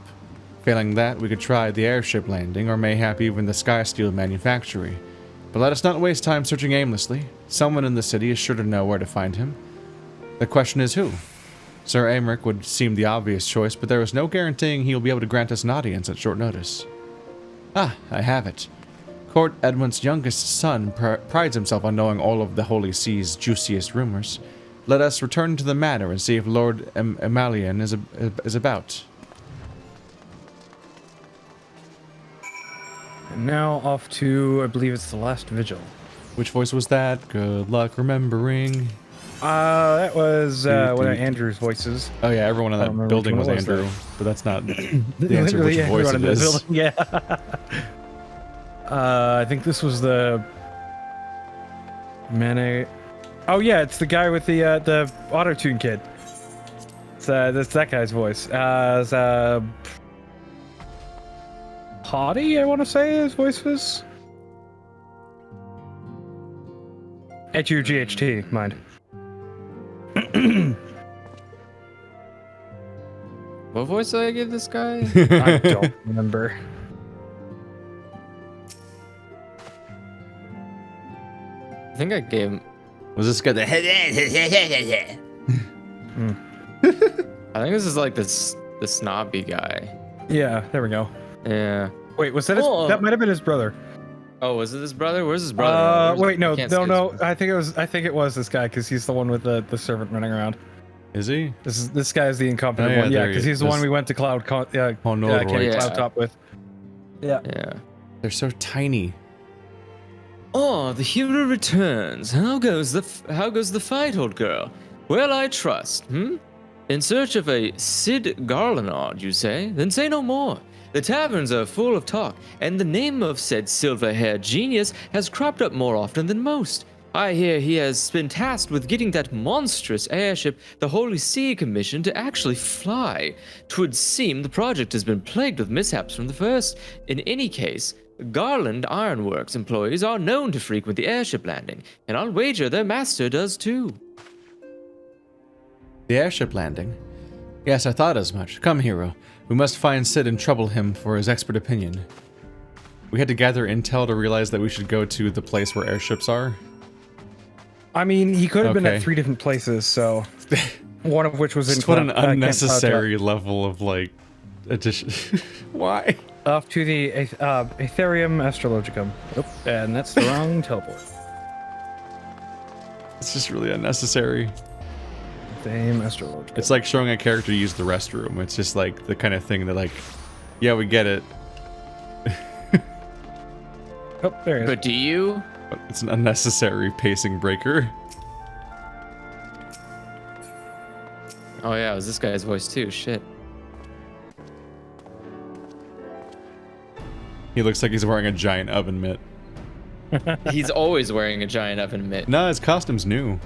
Failing that, we could try the airship landing, or mayhap even the Skysteel manufactory. But let us not waste time searching aimlessly. Someone in the city is sure to know where to find him. The question is who? Sir Aymeric would seem the obvious choice, but there is no guaranteeing he will be able to grant us an audience at short notice. Ah, I have it. Court Edwin's youngest son prides himself on knowing all of the Holy Sea's juiciest rumors. Let us return to the matter and see if Lord Emalian is about. And now off to, I believe it's the last vigil. Which voice was that? Good luck remembering. That was one of Andrew's voices. Oh yeah, everyone in that building was Andrew, but that's not the answer which voice it is. Yeah. I think this was the Mane. Oh yeah, it's the guy with the auto-tune kid. That's that guy's voice. Haughty, I want to say his voice was. HUGHT, mind. What voice did I give this guy? I don't remember. I think I gave him. Was this guy the head? I think this is like the snobby guy. Yeah, there we go. Yeah. Wait, was that his? That might have been his brother. Oh, was it his brother? Where's his brother? Wait, no. I I think it was this guy because he's the one with the servant running around. Is he? This guy is the incompetent one. Yeah, because he's the one we went to Cloudtop with. Yeah. Yeah. They're so tiny. Oh, the hero returns. How goes the fight, old girl? Well, I trust. In search of a Sid Garlean, you say? Then say no more. The taverns are full of talk, and the name of said silver-haired genius has cropped up more often than most. I hear he has been tasked with getting that monstrous airship the Holy See commissioned to actually fly. 'Twould seem the project has been plagued with mishaps from the first. In any case, Garland Ironworks employees are known to frequent the airship landing, and I'll wager their master does too. The airship landing? Yes, I thought as much. Come, hero. We must find Sid and trouble him for his expert opinion. We had to gather intel to realize that we should go to the place where airships are. I mean, he could have been at 3 different places, so one of which was in. Just what an unnecessary level of like addition. Why? Off to the Aetherium Astrologicum. Oop, and that's the wrong teleport. It's just really unnecessary. Same Astrologicum. It's like showing a character use the restroom. It's just like the kind of thing that like, yeah, we get it. Oh, there he is. But do you? It's an unnecessary pacing breaker. Oh yeah, it was this guy's voice too. Shit. He looks like he's wearing a giant oven mitt. He's always wearing a giant oven mitt. No, his costume's new.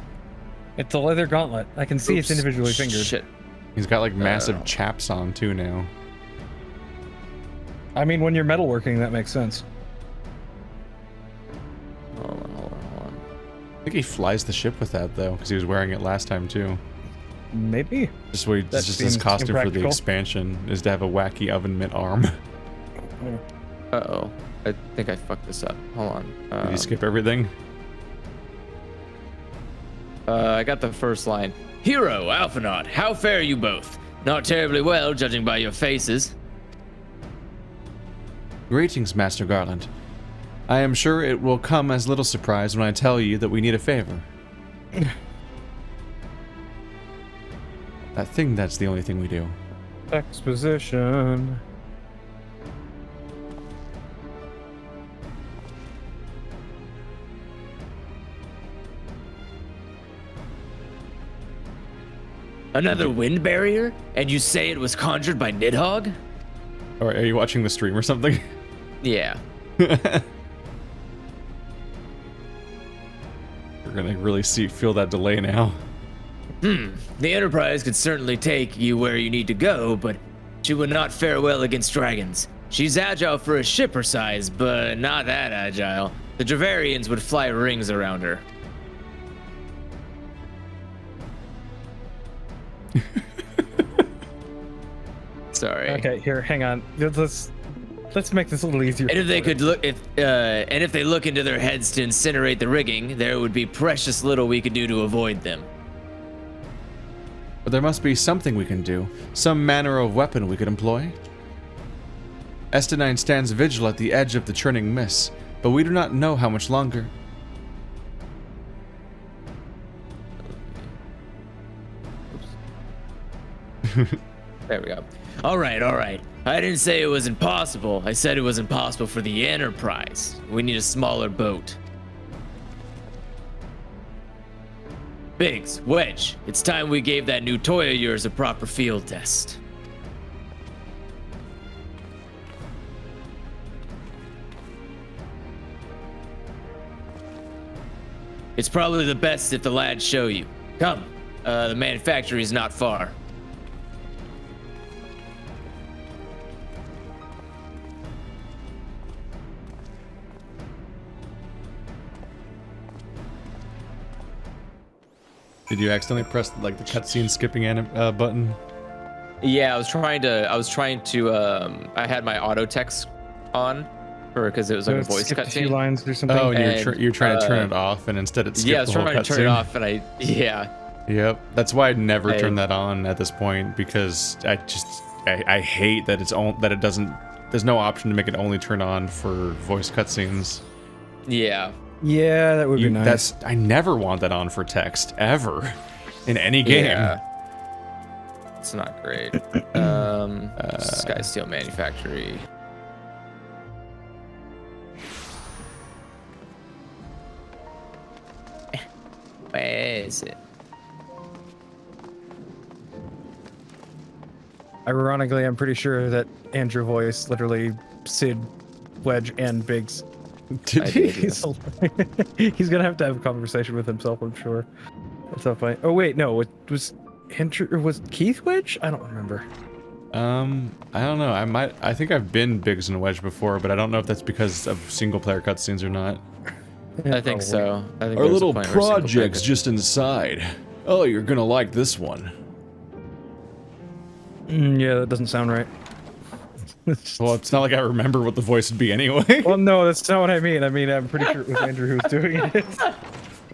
It's a leather gauntlet. I can see it's individually fingered. Shit. He's got like massive chaps on too now. I mean, when you're metalworking, that makes sense. Hold on. I think he flies the ship with that though, because he was wearing it last time too. Maybe. Just his costume for the expansion is to have a wacky oven mitt arm. Uh-oh. I think I fucked this up. Hold on. Did you skip everything? I got the first line. Hero, Alphanaut, how fare you both? Not terribly well, judging by your faces. Greetings, Master Garland. I am sure it will come as little surprise when I tell you that we need a favor. I think that's the only thing we do. Exposition. Another wind barrier? And you say it was conjured by Nidhogg? Alright, are you watching the stream or something? Yeah. We're gonna really feel that delay now. The Enterprise could certainly take you where you need to go, but she would not fare well against dragons. She's agile for a ship her size, but not that agile. The Dravarians would fly rings around her. Sorry. Okay, here, hang on. Let's make this a little easier. And if they could look, if they look into their heads to incinerate the rigging, there would be precious little we could do to avoid them. But there must be something we can do, some manner of weapon we could employ. Estinine stands vigil at the edge of the churning mist, but we do not know how much longer. There we go. All right. I didn't say it was impossible. I said it was impossible for the Enterprise. We need a smaller boat. Biggs, Wedge, it's time we gave that new toy of yours a proper field test. It's probably the best if the lads show you. Come, the manufactory is not far. Did you accidentally press like the cutscene skipping button? Yeah, I was trying to. I had my auto text on, because it was like a voice skipped a few cutscene. lines or something. Oh, and you're trying to turn it off, and instead it skipped Yeah, I was the whole trying to turn it cutscene. off, and yeah. Yep, that's why I'd never turn that on at this point, because I hate that it doesn't. There's no option to make it only turn on for voice cutscenes. Yeah. Yeah, that would be nice. I never want that on for text ever, in any game. Yeah. It's not great. Sky Steel Manufactory. Where is it? Ironically, I'm pretty sure that Andrew voiced literally Sid, Wedge, and Biggs. Did he? He's gonna have to have a conversation with himself, I'm sure. That's not funny. Oh wait, no, it was Andrew, or was Keith Wedge? I don't remember. I don't know. I think I've been Biggs and Wedge before, but I don't know if that's because of single player cutscenes or not. Yeah, I think so. I think Our there was a little point where single project's player- just inside. Oh, you're gonna like this one. Yeah, that doesn't sound right. Well, it's not like I remember what the voice would be anyway. Well, no, that's not what I mean. I mean, I'm pretty sure it was Andrew who was doing it.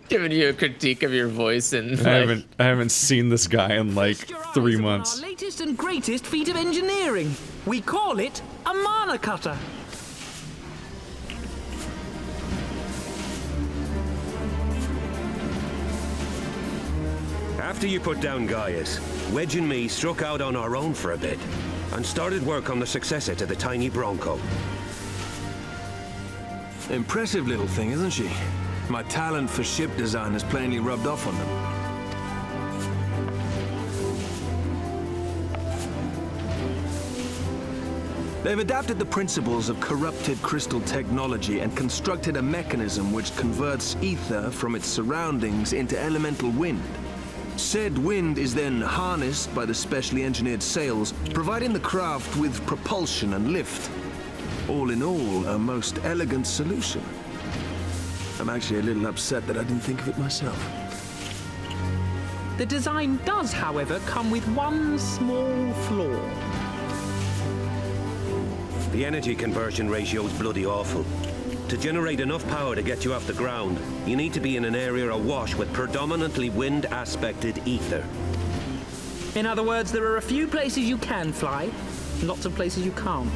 Giving you a critique of your voice and I haven't seen this guy in like 3 months. Our latest and greatest feat of engineering. We call it a mana cutter. After you put down Gaius, Wedge and me struck out on our own for a bit and started work on the successor to the tiny Bronco. Impressive little thing, isn't she? My talent for ship design has plainly rubbed off on them. They've adapted the principles of corrupted crystal technology and constructed a mechanism which converts ether from its surroundings into elemental wind. Said wind is then harnessed by the specially engineered sails, providing the craft with propulsion and lift. All in all, a most elegant solution. I'm actually a little upset that I didn't think of it myself. The design does, however, come with one small flaw. The energy conversion ratio is bloody awful. To generate enough power to get you off the ground, you need to be in an area awash with predominantly wind-aspected ether. In other words, there are a few places you can fly, lots of places you can't.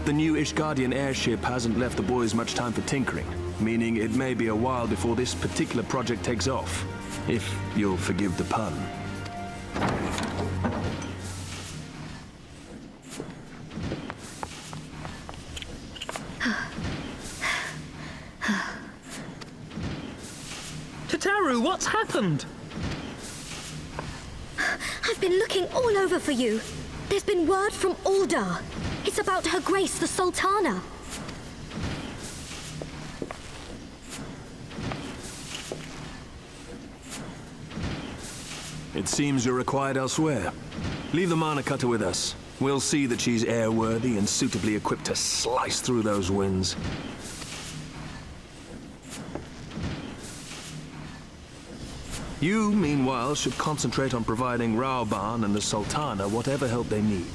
The new Ishgardian airship hasn't left the boys much time for tinkering, meaning it may be a while before this particular project takes off, if you'll forgive the pun. Tataru, what's happened? I've been looking all over for you. There's been word from Aldar. It's about Her Grace the Sultana. It seems you're required elsewhere. Leave the mana cutter with us. We'll see that she's airworthy and suitably equipped to slice through those winds. You, meanwhile, should concentrate on providing Rauban and the Sultana whatever help they need.